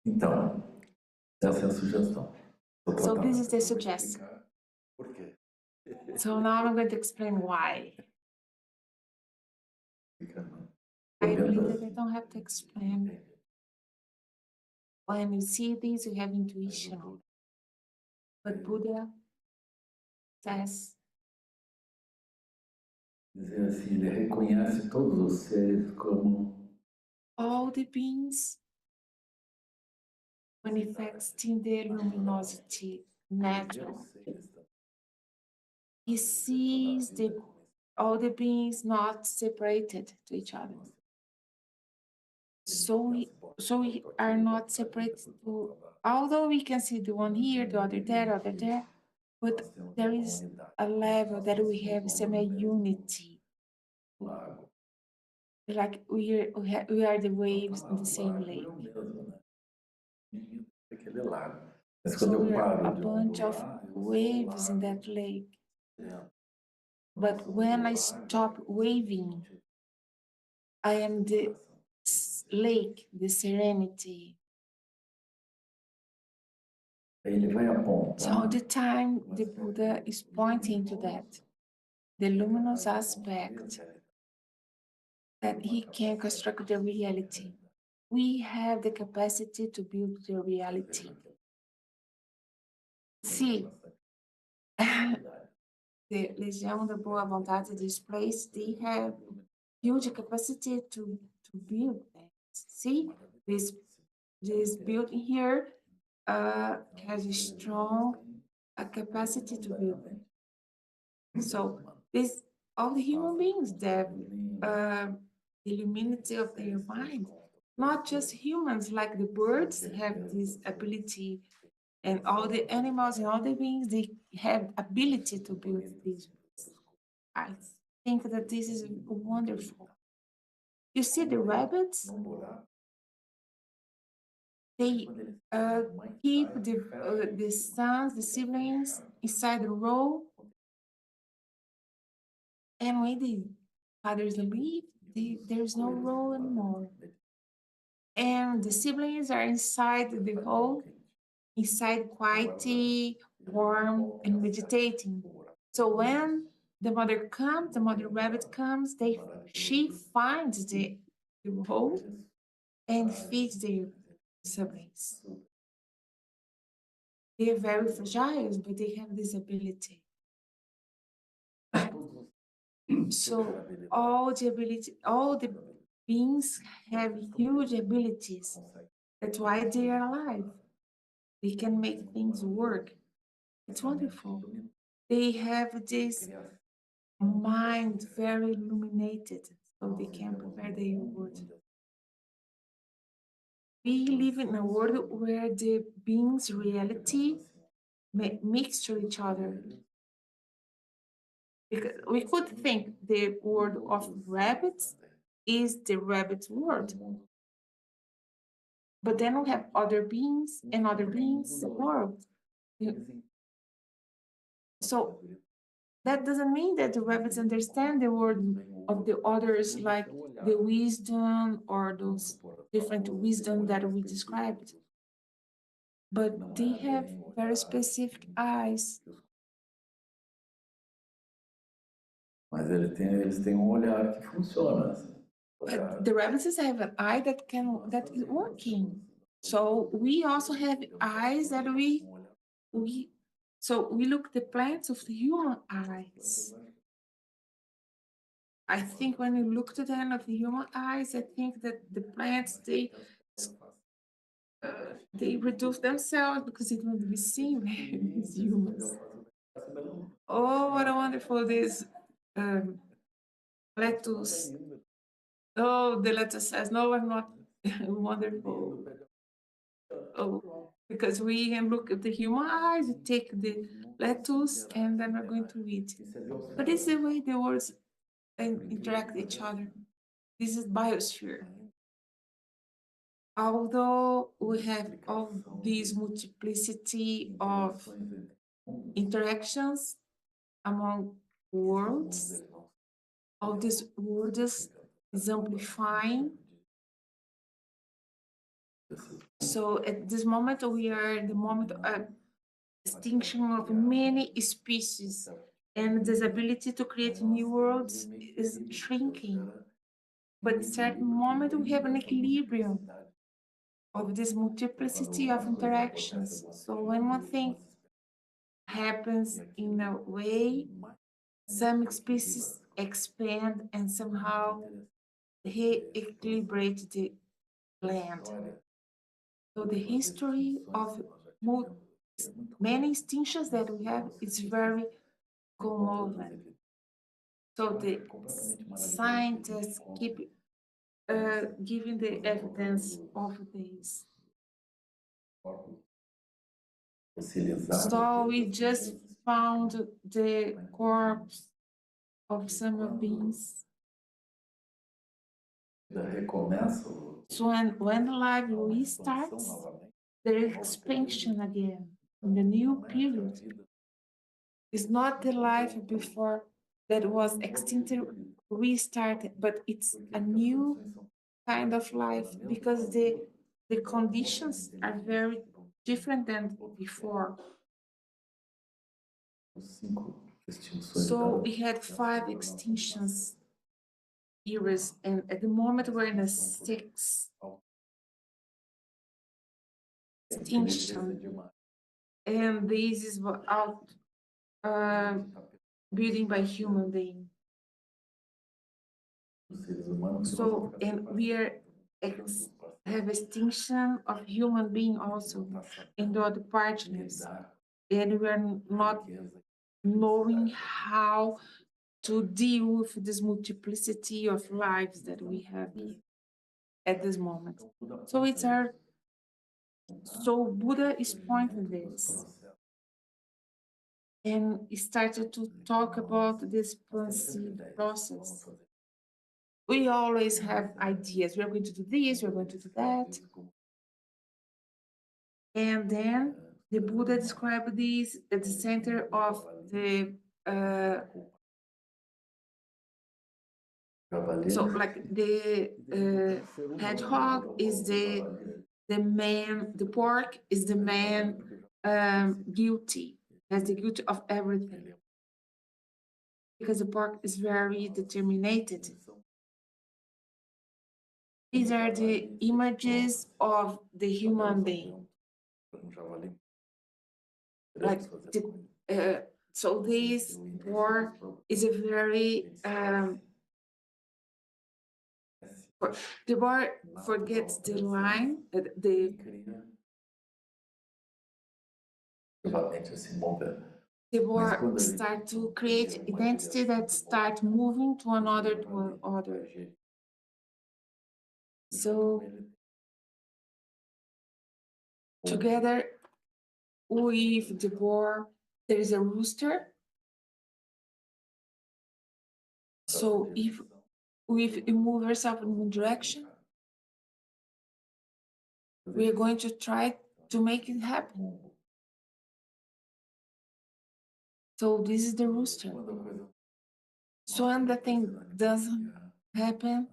Então, essa é a sugestão. So this is the suggestion. Por quê? So now I'm going to explain why. I believe that I don't have to explain. When you see this, you have intuition. But Buddha says, Dizer assim, ele reconhece todos os seres como all the beings manifesting their luminosity natural. He sees all the beings not separated to each other. So we are not separated to, although we can see the one here, the other there, but there is a level that we have semi-unity. Like we are the waves in the same lake. So we are a bunch of waves in that lake. But when I stop waving, I am the lake, the serenity. So all the time the Buddha is pointing to that, the luminous aspect, that he can construct the reality. We have the capacity to build the reality. See, the Legião da Boa Vontade, this place, they have huge capacity to build things. See, this building here has a strong capacity to build them. So this, all the human beings that the luminity of their mind, not just humans, like the birds have this ability, and all the animals and all the beings, they have ability to build these. I think that this is wonderful. You see the rabbits? They keep the sons, the siblings inside the row. And when the fathers leave, there's no row anymore. And the siblings are inside the hole, inside quietly, warm, and meditating. So when the mother comes, the mother rabbit comes, she finds the hole and feeds their siblings. They are very fragile, but they have this ability. So all the beings have huge abilities. That's why they are alive. They can make things work. It's wonderful. They have this mind very illuminated, so they can prepare their world. We live in a world where the beings' reality mix to each other. Because we could think the world of rabbits is the rabbit's world. But then we have other beings and other beings' world. So that doesn't mean that the rabbits understand the world of the others, like the wisdom or those different wisdom that we described. But they have very specific eyes. Mas eles têm olhar que funciona. But the rabbits have an eye that is working. So we also have eyes that we So we look at the plants of the human eyes. I think when you look to them of the human eyes, I think that the plants they reduce themselves because they don't be seen as humans. Oh, what a wonderful this lettuce. Oh, the lettuce says, no, I'm not wonderful. Oh, because we can look at the human eyes, we take the lettuce, and then we're going to eat. But it's the way the words interact with each other. This is biosphere. Although we have all this multiplicity of interactions among worlds, all these words is amplifying. So at this moment, we are in the moment of extinction of many species, and this ability to create new worlds is shrinking. But at a certain moment, we have an equilibrium of this multiplicity of interactions. So when one thing happens in a way, some species expand and somehow re-equilibrate the land. So the history of many extinctions that we have is very commoven. So the scientists keep giving the evidence of this. So we just found the corpse of some beings. So when the life restarts, there is expansion again in the new period. It's not the life before that was extinct restarted, but it's a new kind of life because the conditions are very different than before. So we had 5 extinctions eras, and at the moment we're in a 6th extinction, and this is out building by human being. So, and we are have extinction of human being also and the other partners, and we are not knowing how to deal with this multiplicity of lives that we have here at this moment. So it's our Buddha is pointing this and he started to talk about this expansive process. We always have ideas. We're going to do this, we're going to do that. And then the Buddha described this at the center of the so like the hedgehog is the man, the pork is the man guilty, has the guilt of everything. Because the pork is very determined. These are the images of the human being. Like so this pork is a very the boy forgets the line, the boy start to create identity that start moving to another to another. So together with the boar, there is a rooster. So if we move ourselves in one direction, we are going to try to make it happen. So this is the rooster. So when the thing doesn't happen,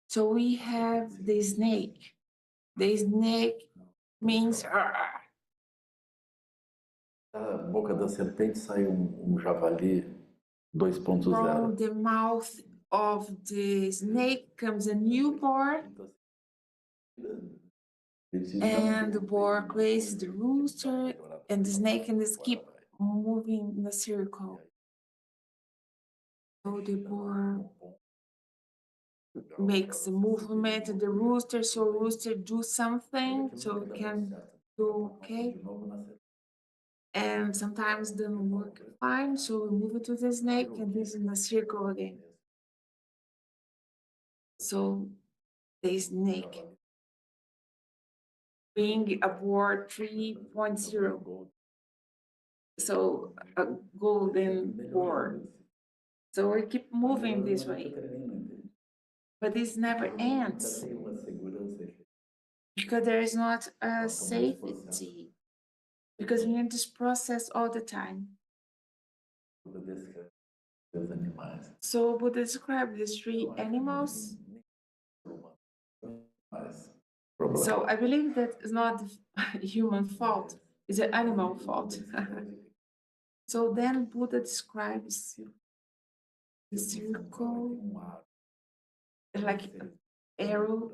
so we have the snake. The snake means Da boca da serpente sai javali 2.0. From the mouth of the snake comes a new boar, and the boar raises the rooster, and the snake and this keep moving in a circle. So the boar makes a movement, and the rooster, so rooster do something, so it can do okay. And sometimes doesn't work fine, so we move it to the snake, and this in a circle again. So the snake being a board 3.0. So a golden board. So we keep moving this way, but this never ends because there is not a safety, because we need this process all the time. So Buddha described these three animals. So I believe that it's not the human fault, it's an animal fault. So then Buddha describes the circle like an arrow.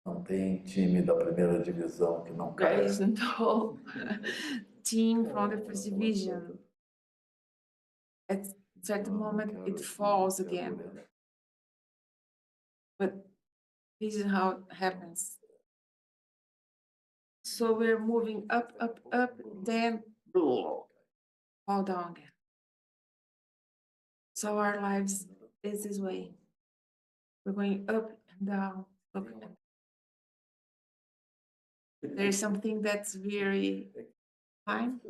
Não tem time da primeira divisão que não There cai. is no team from the first division. At certain moment, it falls again. But this is how it happens. So we're moving up, up, up, then fall down again. So our lives is this way. We're going up and down, up and down. There's something that's very fine.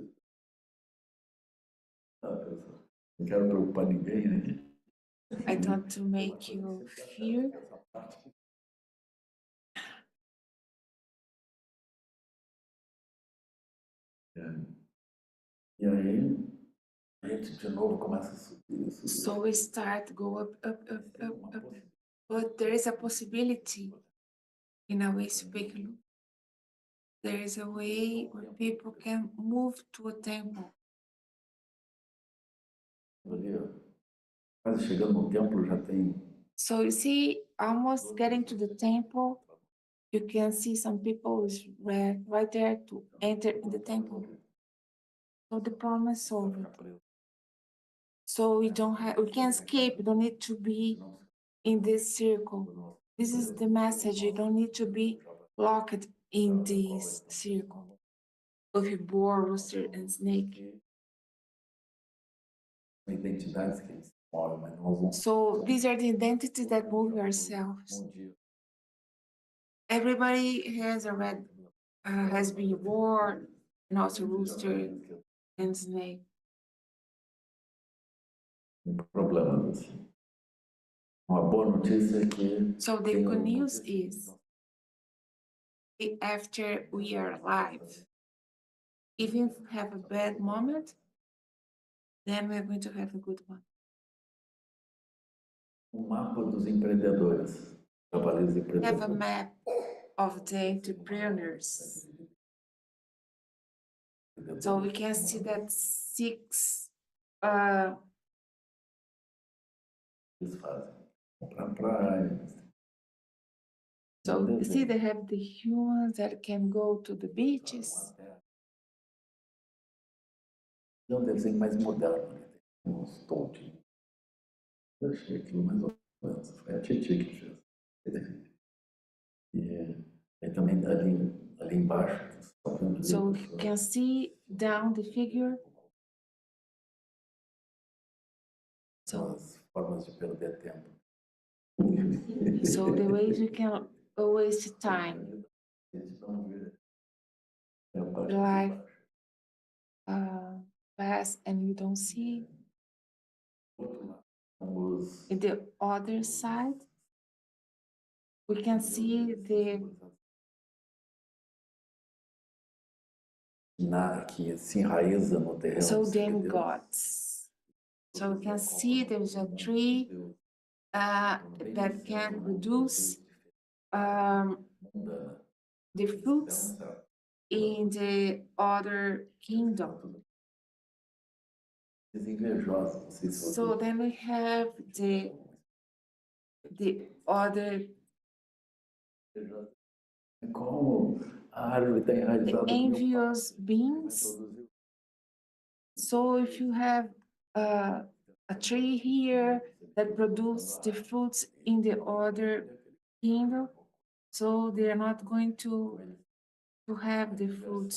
Não quero preocupar ninguém, né? I don't want to make you fear. E aí, a gente de novo começa a subir. So we start go up, up, up, up, up. But there is a possibility in a way to take a look. There is a way where people can move to a temple. Ali, ó, quase chegando no templo, já tem. So you see, almost getting to the temple, you can see some people is right there to enter in the temple. So the problem is solved. So we can escape, we don't need to be in this circle. This is the message, you don't need to be locked in this circle of a boar, rooster, and snake. Identidades que eles movem, mas nós vamos. So these are the identities that move ourselves. Everybody has has been born, and also rooster and snake. Problemas assim. Uma boa notícia é que. So the good news is, after we are alive, even if we have a bad moment, then we're going to have a good one. Mapa dos empreendedores. Trabalhadores We have a empreendedores. map of the entrepreneurs. So we can see that 6 Eles fazem. Comprar praia. so you see they have the humans that can go to the beaches. É um desenho mais moderno, né? Tem uns tontinhos. Eu achei aquilo mais ou menos. Foi a Titi que fez. E também ali embaixo. So you can see down the figure. So, As formas de perder tempo. so the ways we can waste time, life pass and you don't see. In the other side, we can see the Que se enraiza no terreno. so demigods. So we can see there's a tree that can produce the fruits in the other kingdom. So then we have the other É como a árvore está the enraizada no meu envious beings. produziu. So if you have a tree here that produces the fruits in the other kingdom, so they are not going to have the fruit.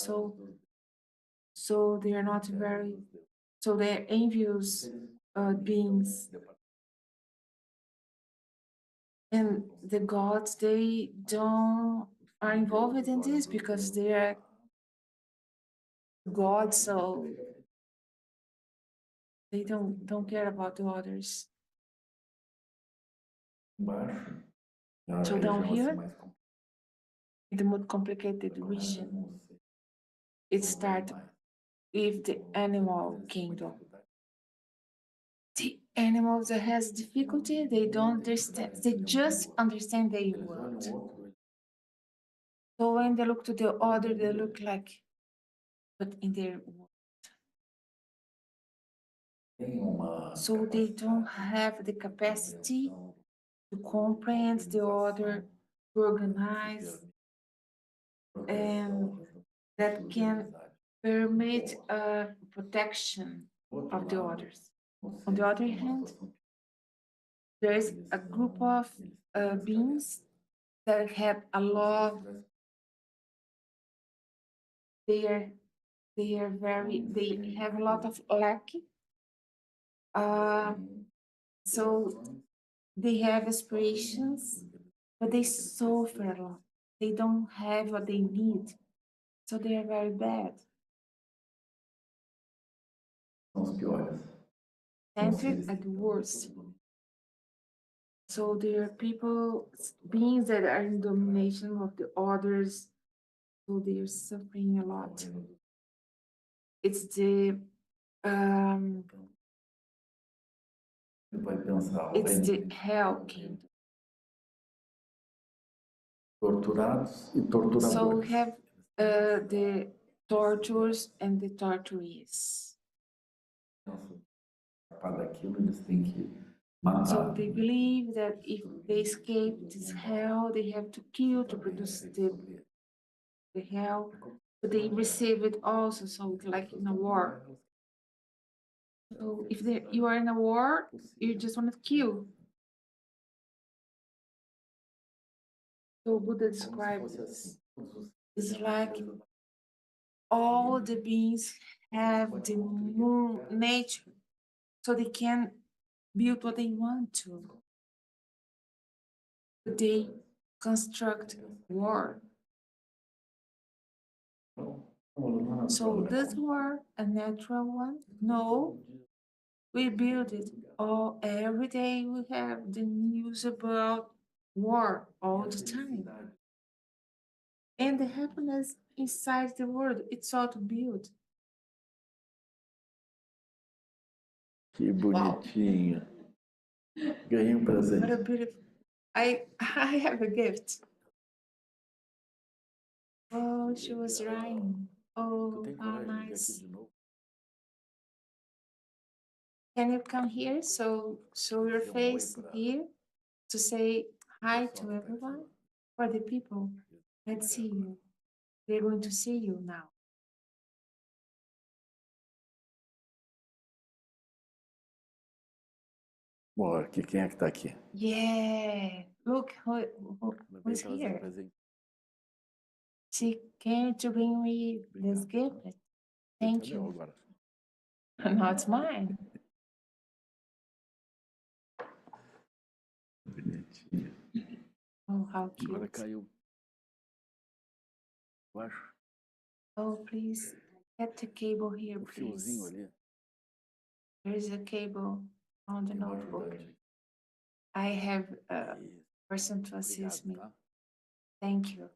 So they are not very, so they're envious beings. And the gods, they don't are involved in this because they are gods, so they don't care about the others. Embaixo, é uma So região down assim here, mais complicada. in the more complicated region, it starts with the animal kingdom. The animals that has difficulty, they don't understand. They just understand their Eles olham world. o outro, So when they look to the other, they look like, but in their world. tem uma So they don't have the capacity to comprehend the other, to organize, and that can permit a protection of the others. On the other hand, there is a group of beings that have a lot. They have a lot of lack. So they have aspirations, but they suffer a lot. They don't have what they need, so they are very bad. são os piores. Centered at the worst. So there are people, beings that are in domination of the others, so they are suffering a lot. It's the Você vai pensar, o it's the reino hell kingdom. torturados e So torturadores. we have the tortures and the torturees. Para daquilo, eles têm que So matar. they believe that if they escape this hell, they have to kill to produce the hell, but they receive it also, so it's like in a war. So if you are in a war, you just want to kill. So Buddha describes this. It's like all the beings have the moon nature, so they can build what they want to. But they construct war. So this war a natural one? No, we build it all every day. We have the news about war all the time. And the happiness inside the world, it's all to build. Que bonitinho. Ganhei um What a presente. beautiful. I have a gift. Oh, she was crying. Oh, how nice. Can you come here? So show your face here to say hi to everyone for the people. Let's see you. They're going to see you now. Bom, aqui, quem é que está aqui? Yeah, look who's here. She came to bring me this gift. Thank you. Agora. Now it's mine. Bonitinho. Oh, how Agora cute. caiu. Baixo. Oh, please get the cable here, O fiozinho please. ali. There's a cable on the Tem um notebook. ajudante. I have a Isso. person to assist me. Obrigado, tá? Thank you.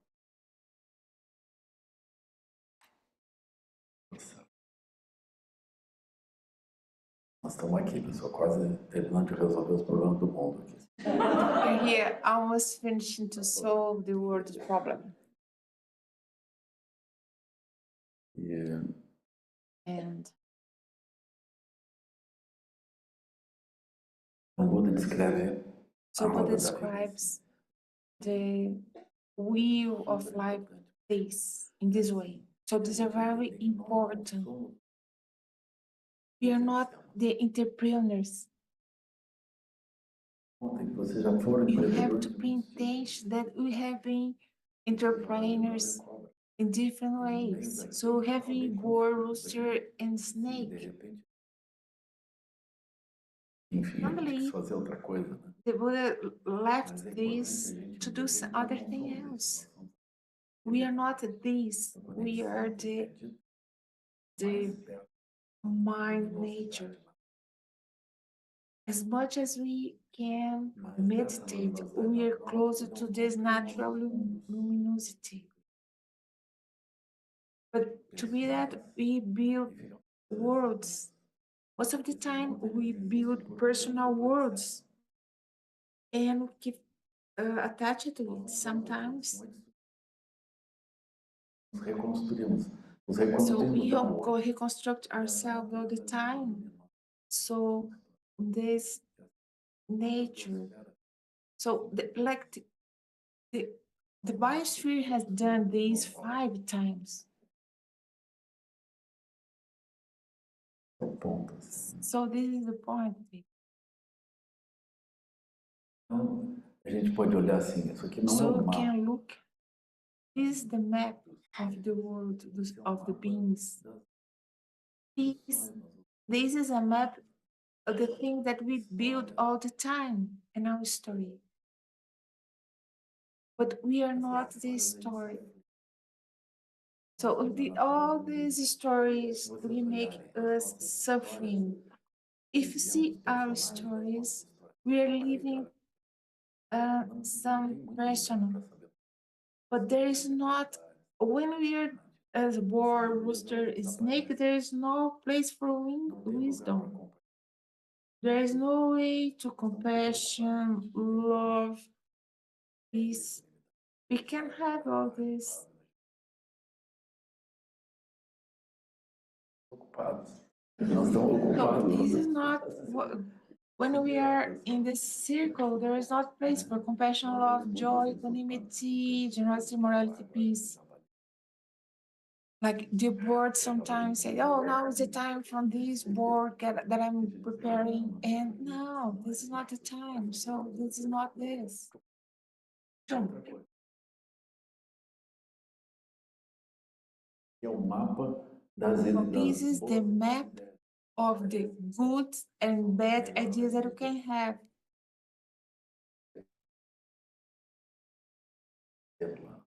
Nós estamos aqui, pessoal, quase terminando de resolver os problemas do mundo aqui. We're here almost finishing to solve the world's problem. E And o Buda descreve so a Buddha roda da vida. describes the wheel of life in this way. So these are very important. We are not the entrepreneurs. Vocês já foram You have empreendedores to de pay muitos tipos. attention that we have been entrepreneurs in different ways. So having boar, rooster, and De snake. repente, enfim, a gente Normally, quis fazer outra coisa, né? the Buddha left Mas é this importante a gente to do entender some que nós other não thing somos else. isso, nós somos We are not this. a We are conexão que é de the mais perto mind da nature. velocidade. As much as we can Mas meditate, dessa we are velocidade closer to this natural mundos luminosity. But to be that, we build e ficam worlds. Most of the time, we build personal worlds and keep attached to it. Sometimes, nos reconstruímos. Nos so reconstruímos we da boa. reconstruct ourselves all the time. So this nature. So the biosphere has done this 5 times. Pontas. So this is the point. Então, a gente pode olhar assim, isso aqui não é So um you mapa. can look. This is the map of the world, of the beings. This is a map of the thing that we build all the time in our story. But we are not this story. So all these stories will make us suffering. If you see our stories, we are living some personal, but there is not, when we are as a boar, rooster, snake, there is no place for wisdom. There is no way to compassion, love, peace. We can have all this. Ocupados. Nós estamos So ocupados. this is not when we are in this circle, there is not place for compassion, love, joy, equanimity, generosity, morality, peace. Like the board sometimes say, oh, now is the time for this board that I'm preparing. And no, this is not the time. So this is not this. É o mapa das So this is the map of the good and bad ideas that you can have.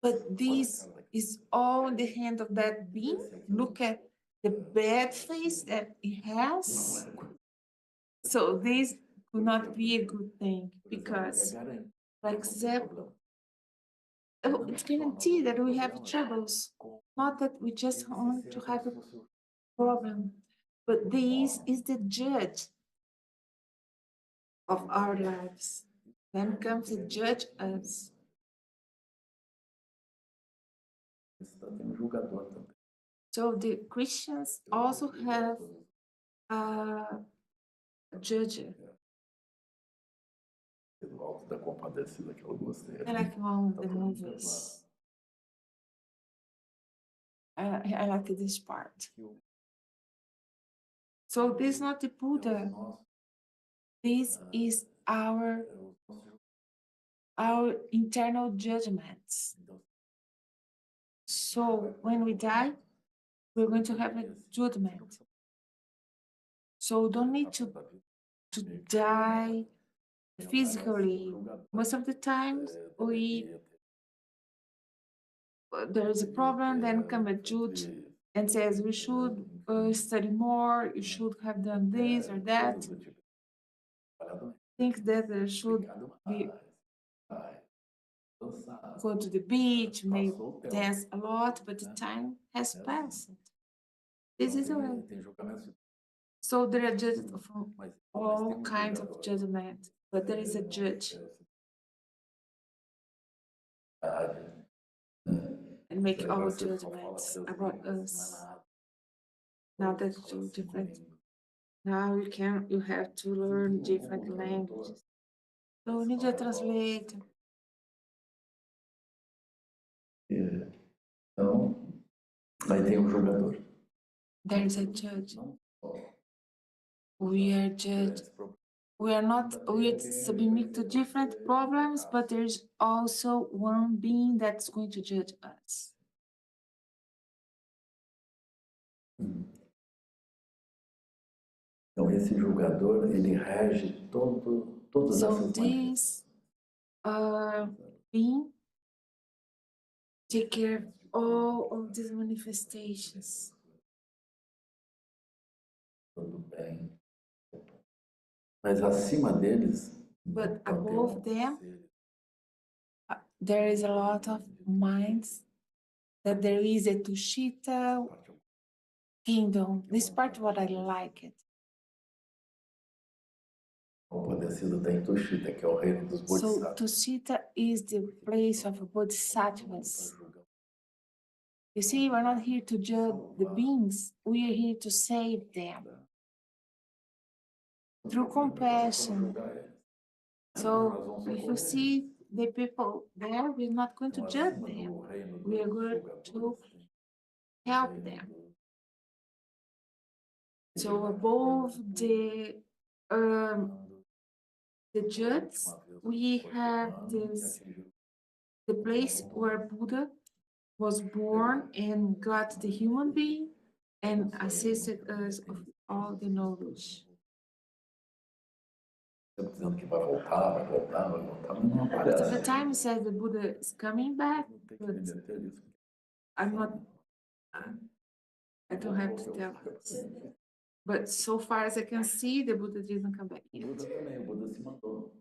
But this is all in the hand of that being. Look at the bad face that it has. So this could not be a good thing because, for example, it's guaranteed that we have troubles. Not that we just want to have a problem, but this is the judge of our lives. Then comes to judge us. So the Christians also have a judge. Do Alto da Compadecida, que eu gostei. I like one of the movies. I like this part. So this is not the Buddha. This is our internal judgments. So when we die, we're going to have a judgment. So don't need to die physically. Most of the times there is a problem, then come a judge and says we should study more, you should have done this or that. Think that there should be go to the beach, maybe dance a lot, but the time has passed. This is the way. So there are judges from all kinds of judgment, but there is a judge and make our judgments about us. Now that's too different. Now you have to learn different languages. So you need to translate. Então, aí tem o jogador. There's a judge. Não só We are judged. We are not, we submit to different problems, but there's also one being that's going to judge us. Então, esse julgador, ele rege todas So essas manifestações. this being take care of all of these manifestations. Tudo bem. Mas acima deles, But pode ter above them, ser there is a lot of minds, that there is a Tushita kingdom. This part what I like it. o padecido da Intushita, que é o reino dos So bodhisattvas. Tushita is the place of bodhisattvas. You see, we're not here to judge the beings, we are here to save them through compassion. So if you see the people there, we're not going to judge them. We are going to help them. So above the judge, we have this the place where Buddha was born and got the human being and assisted us of all the knowledge. Sempre dizendo que vai voltar, vai voltar, vai voltar, mas não Most of aparece. the time it says the Buddha is coming back, Tem que but me meter nisso. I'm not, I don't have to tell. But so far as I can see, the Buddha didn't come back O yet. Buda também, o Buda se mandou.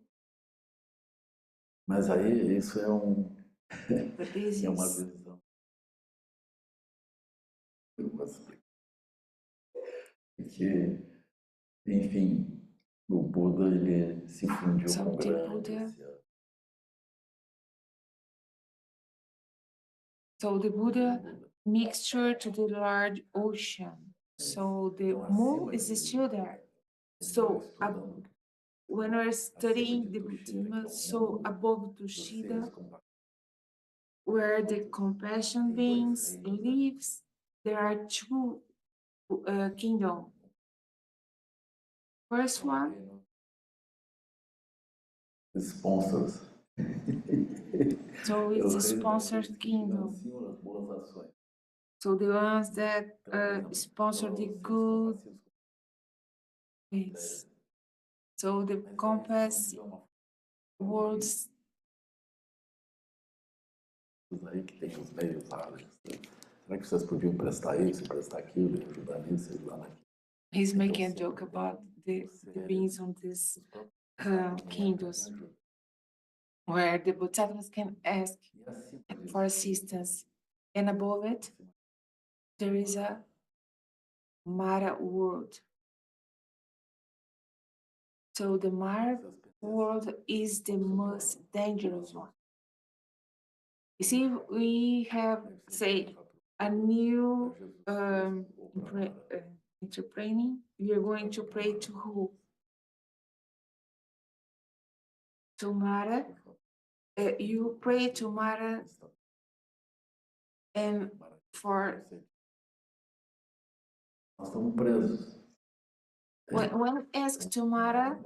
Mas aí isso é But this é uma is, visão. Eu posso explicar. Porque, enfim, o Buda ele se fundiu com o Samten grande. Buddha. So the Buddha mixture to the large ocean. So the moon is still there. So when we're studying the Buddhism, so above Tushita, where the compassion beings lives, there are two kingdoms. First one, Sponsors. so it's a sponsored kingdom. So the ones that sponsor the good ways. So the compass worlds. Aí que tem os meios hábeis. Será que vocês podiam prestar isso, prestar aquilo, e ajudar nisso, ajudar naquilo? He's making a joke about the beings on these kingdoms, where the bodhisattvas can ask for assistance. And above it, there is a Mara world. So the Mara world is the most dangerous one. You see, we have, say, a new entrepreneur. We are going to pray to who? To Mara. You pray to Mara and for Nós estamos presos. when asked to Mara,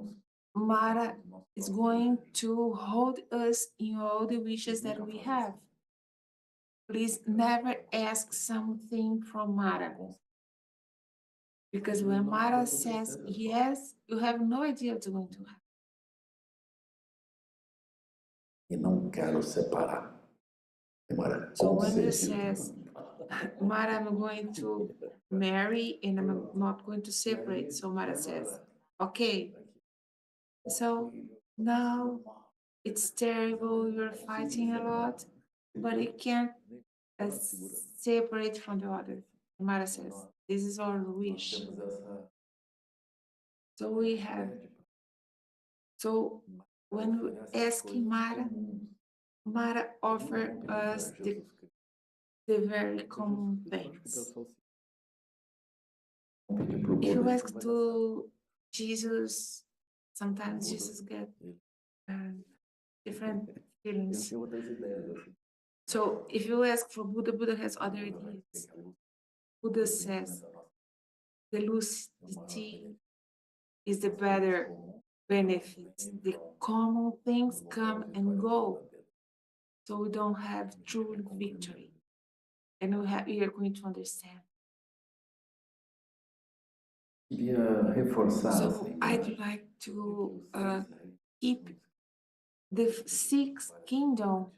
Mara is going to hold us in all the wishes that we have. Please never ask something from Mara. Because when Mara says yes, you have no idea what's going to happen. E não quero separar. Mara, So when you says, Mara, I'm going to marry and I'm not going to separate. So Mara says, okay. So now it's terrible, you're fighting a lot, but you can't separate from the other. Mara says, this is our wish. So we have, so when we ask Mara, Mara offered us the very common things. If you ask to Jesus, sometimes Jesus gets different feelings. So if you ask for Buddha, Buddha has other ideas. Buddha says the lucidity is the better benefit. The common things come and go, so we don't have true victory. And we are going to understand. Queria reforçar essa So ideia. I'd like to keep the sixth kingdom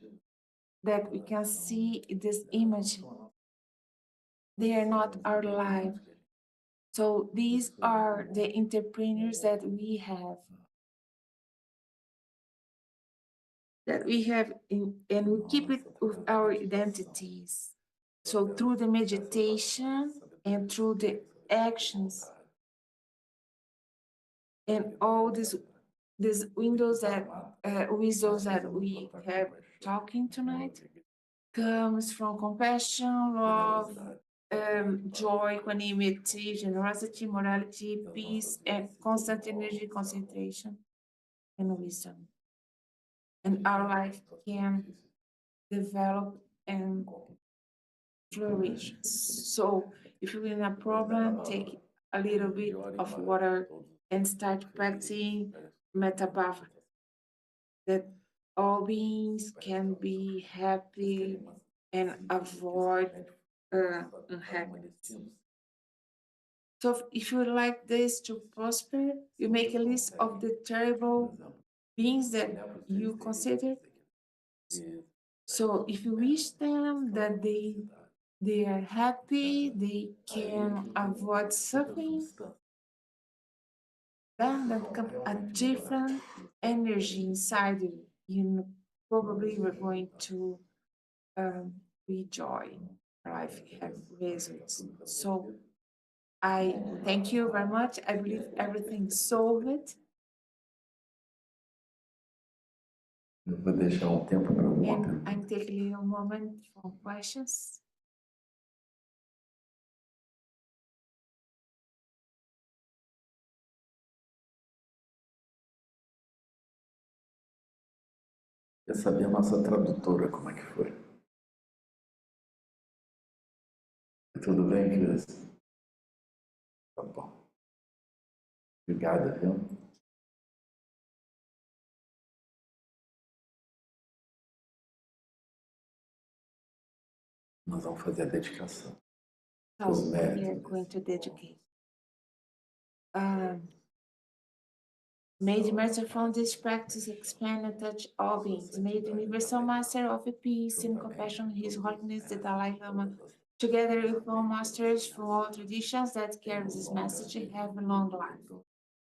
that we can see in this image. They are not our life. So these are the entrepreneurs that we have. And we keep it with our identities. So through the meditation and through the actions and all these windows that wisdoms that we have talking tonight comes from compassion, love, joy, equanimity, generosity, morality, peace, and constant energy, concentration, and wisdom. And our life can develop and flourish. So if you're in a problem, take a little bit of water and start practicing metabava. That all beings can be happy and avoid unhappiness. So if you would like this to prosper, you make a list of the terrible beings that you consider. So if you wish them that they are happy, they can avoid suffering, then that becomes a different energy inside you. You probably were going to rejoin life have results. So I thank you very much. I believe everything solved. Eu vou deixar um tempo para alguma And pergunta. I'm taking a little moment for questions. Quer saber a nossa tradutora como é que foi? Tudo bem, Cris? Tá bom. Obrigada, viu? Nós vamos fazer a dedicação. So we are going to dedicate. May the Master from this practice expand and touch all beings. May the Universal Master of Peace and Compassion, His Holiness the Dalai Lama, together with all masters from all traditions that carry this message, have a long life.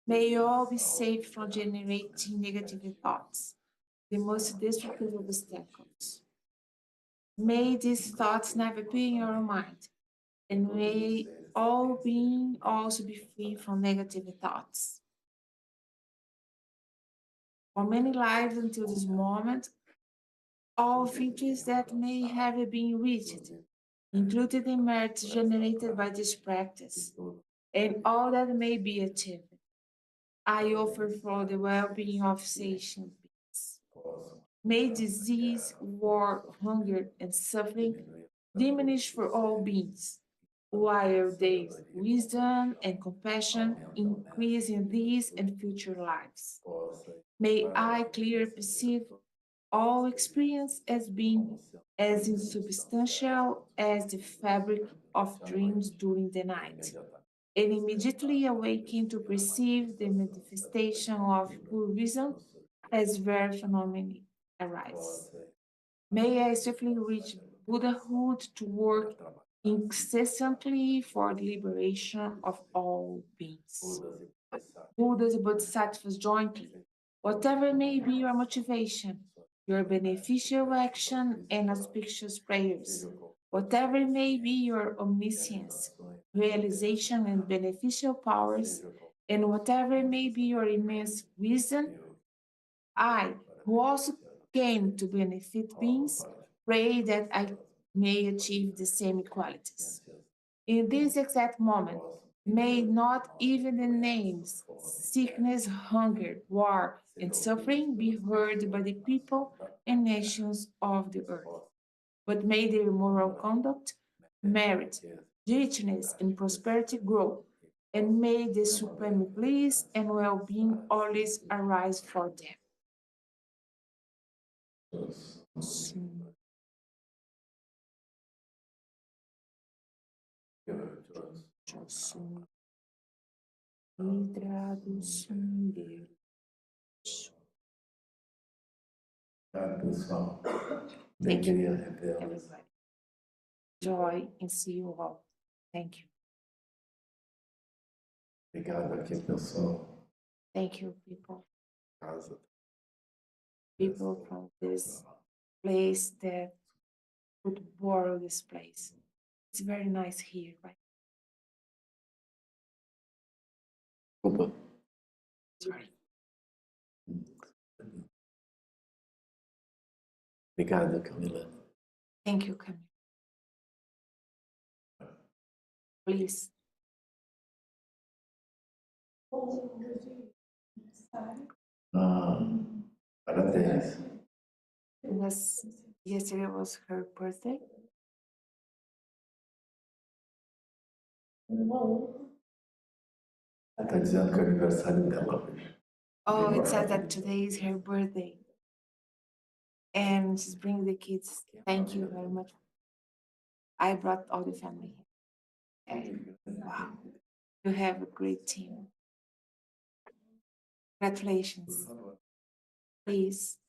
May you all be safe from generating negative thoughts, the most destructive obstacles. May these thoughts never be in your mind, and may all being also be free from negative thoughts. For many lives until this moment, all features that may have been reached, including the merits generated by this practice, and all that may be achieved, I offer for the well-being of sentient beings. May disease, war, hunger, and suffering diminish for all beings, while their wisdom and compassion increase in these and future lives. May I clearly perceive all experience as being as insubstantial as the fabric of dreams during the night, and immediately awaken to perceive the manifestation of pure reason as very phenomena arise. May I swiftly reach Buddhahood to work incessantly for the liberation of all beings. Buddhas and Bodhisattvas jointly, whatever may be your motivation, your beneficial action and auspicious prayers, whatever may be your omniscience, realization and beneficial powers, and whatever may be your immense wisdom, I, who also came to benefit beings, pray that I may achieve the same qualities. In this exact moment, may not even the names sickness, hunger, war, and suffering be heard by the people and nations of the earth. but may their moral conduct, merit, richness, and prosperity grow, and may the supreme bliss and well-being always arise for them. Sim. Sim. Tradução dele. Pessoal, Thank you, alegria revela. everybody. Joy and see you all. Thank you. Obrigado aqui, pessoal. Thank you, people. Casa. People from this place that would borrow this place. It's very nice here, right? Opa. Sorry. Obrigado, Camila. Thank you, Camille. Please. Parabéns. Yesterday was her birthday. Ela está dizendo que é o aniversário dela hoje. Oh, it says that today is her birthday. And she's bringing the kids. Thank you very much. I brought all the family here. And wow, you have a great team. Congratulations. Please.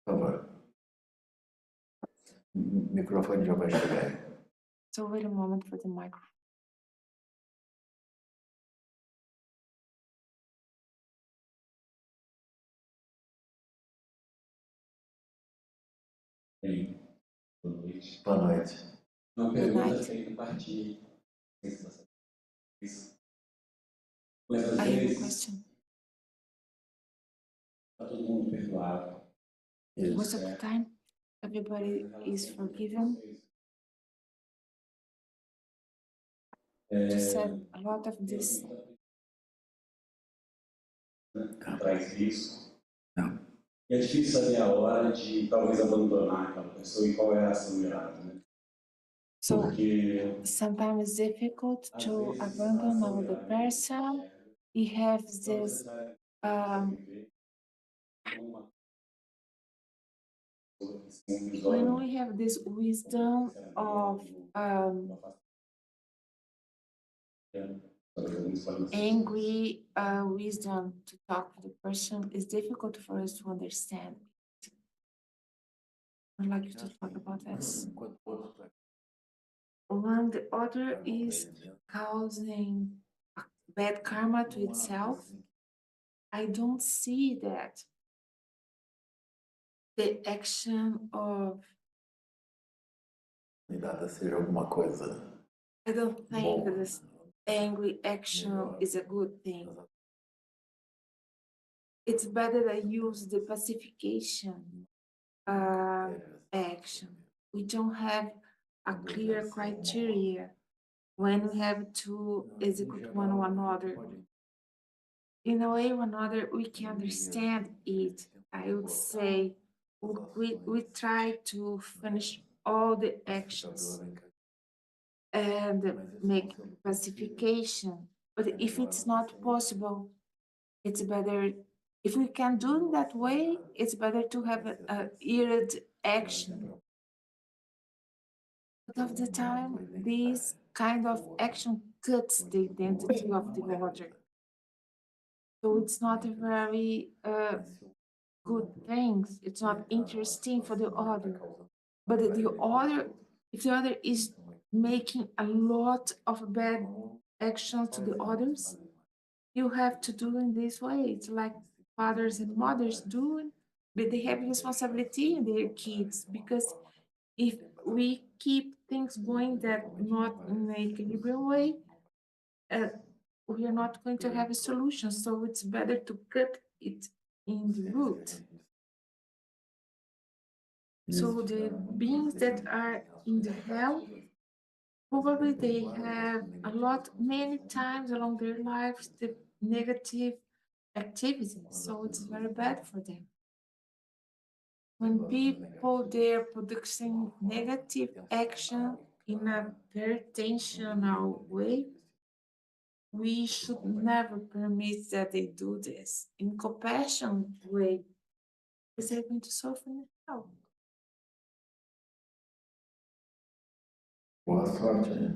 Por favor. O microfone já vai chegar aí. So wait a moment for the microphone. Boa noite. Boa noite. Uma Good pergunta night. feita a partir isso. Mas às I have a vezes question. está todo mundo perdoado. Most of the time, everybody is forgiven. You said a lot of this. Traz risco. Não. E é difícil saber a hora de talvez abandonar aquela pessoa e qual é a ação errada, né? So Porque sometimes it's difficult to abandon another person. We have this when we have this wisdom of angry wisdom to talk to the person, it's difficult for us to understand. I'd like you to talk about this. When the other is causing bad karma to itself, I don't see that the action of Nada seja alguma coisa. I don't think this angry action is a good thing. It's better to use the pacification action. We don't have a clear criteria when we have to execute one another. In a way or another, we can understand it. I would say we try to finish all the actions and make pacification. But if it's not possible, it's better, if we can do it that way, it's better to have a eered action. But of the time, this kind of action cuts the identity of the other. So it's not a very good thing. It's not interesting for the other. But the other, if the other is making a lot of bad actions to the others, you have to do in this way. It's like fathers and mothers doing, but they have responsibility in their kids, because if we keep things going that not in an equilibrium way, we are not going to have a solution. So it's better to cut it in the root. So the beings that are in the hell, probably they have a lot, many times along their lives, the negative activities. So it's very bad for them. when people they're producing negative action in a very intentional way, we should never permit that they do this in compassion way, because they're going to suffer in hell. Boa sorte, né?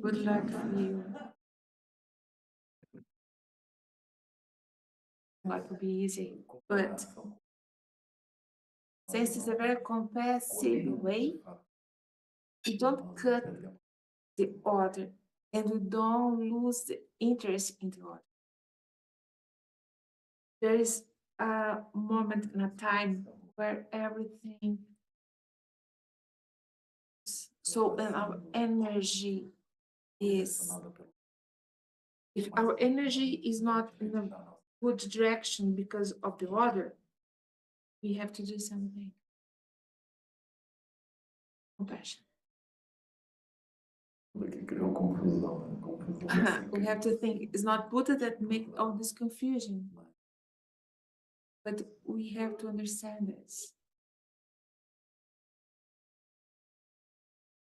Good luck for you. Life will be easy, but since it's a very compassionate way, we don't cut the other and we don't lose the interest in the other. There is a moment in a time where everything, so when our energy is, if our energy is not in a good direction because of the other, we have to do something. Compassion. Que criou confusão, né? Confusão We have to think it's not Buddha that make all this confusion, but we have to understand this.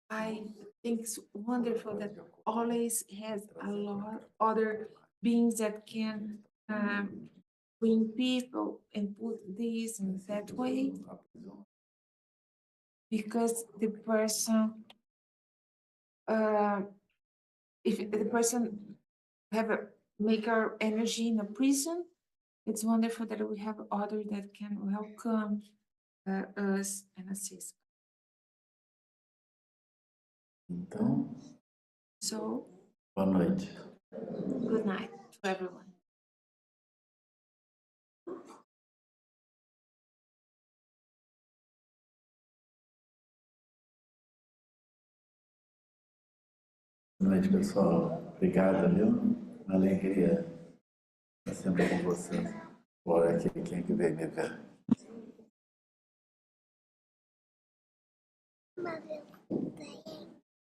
I think it's wonderful that always has a lot other beings that can bring people and put this in that way, because the person, if the person make our energy in a prison, it's wonderful that we have others that can welcome us and assist. Então, So, boa noite. good night to everyone. Boa noite, pessoal. Obrigado, viu? Uma alegria estar sempre com vocês. Bora aqui, quem é que veio me ver?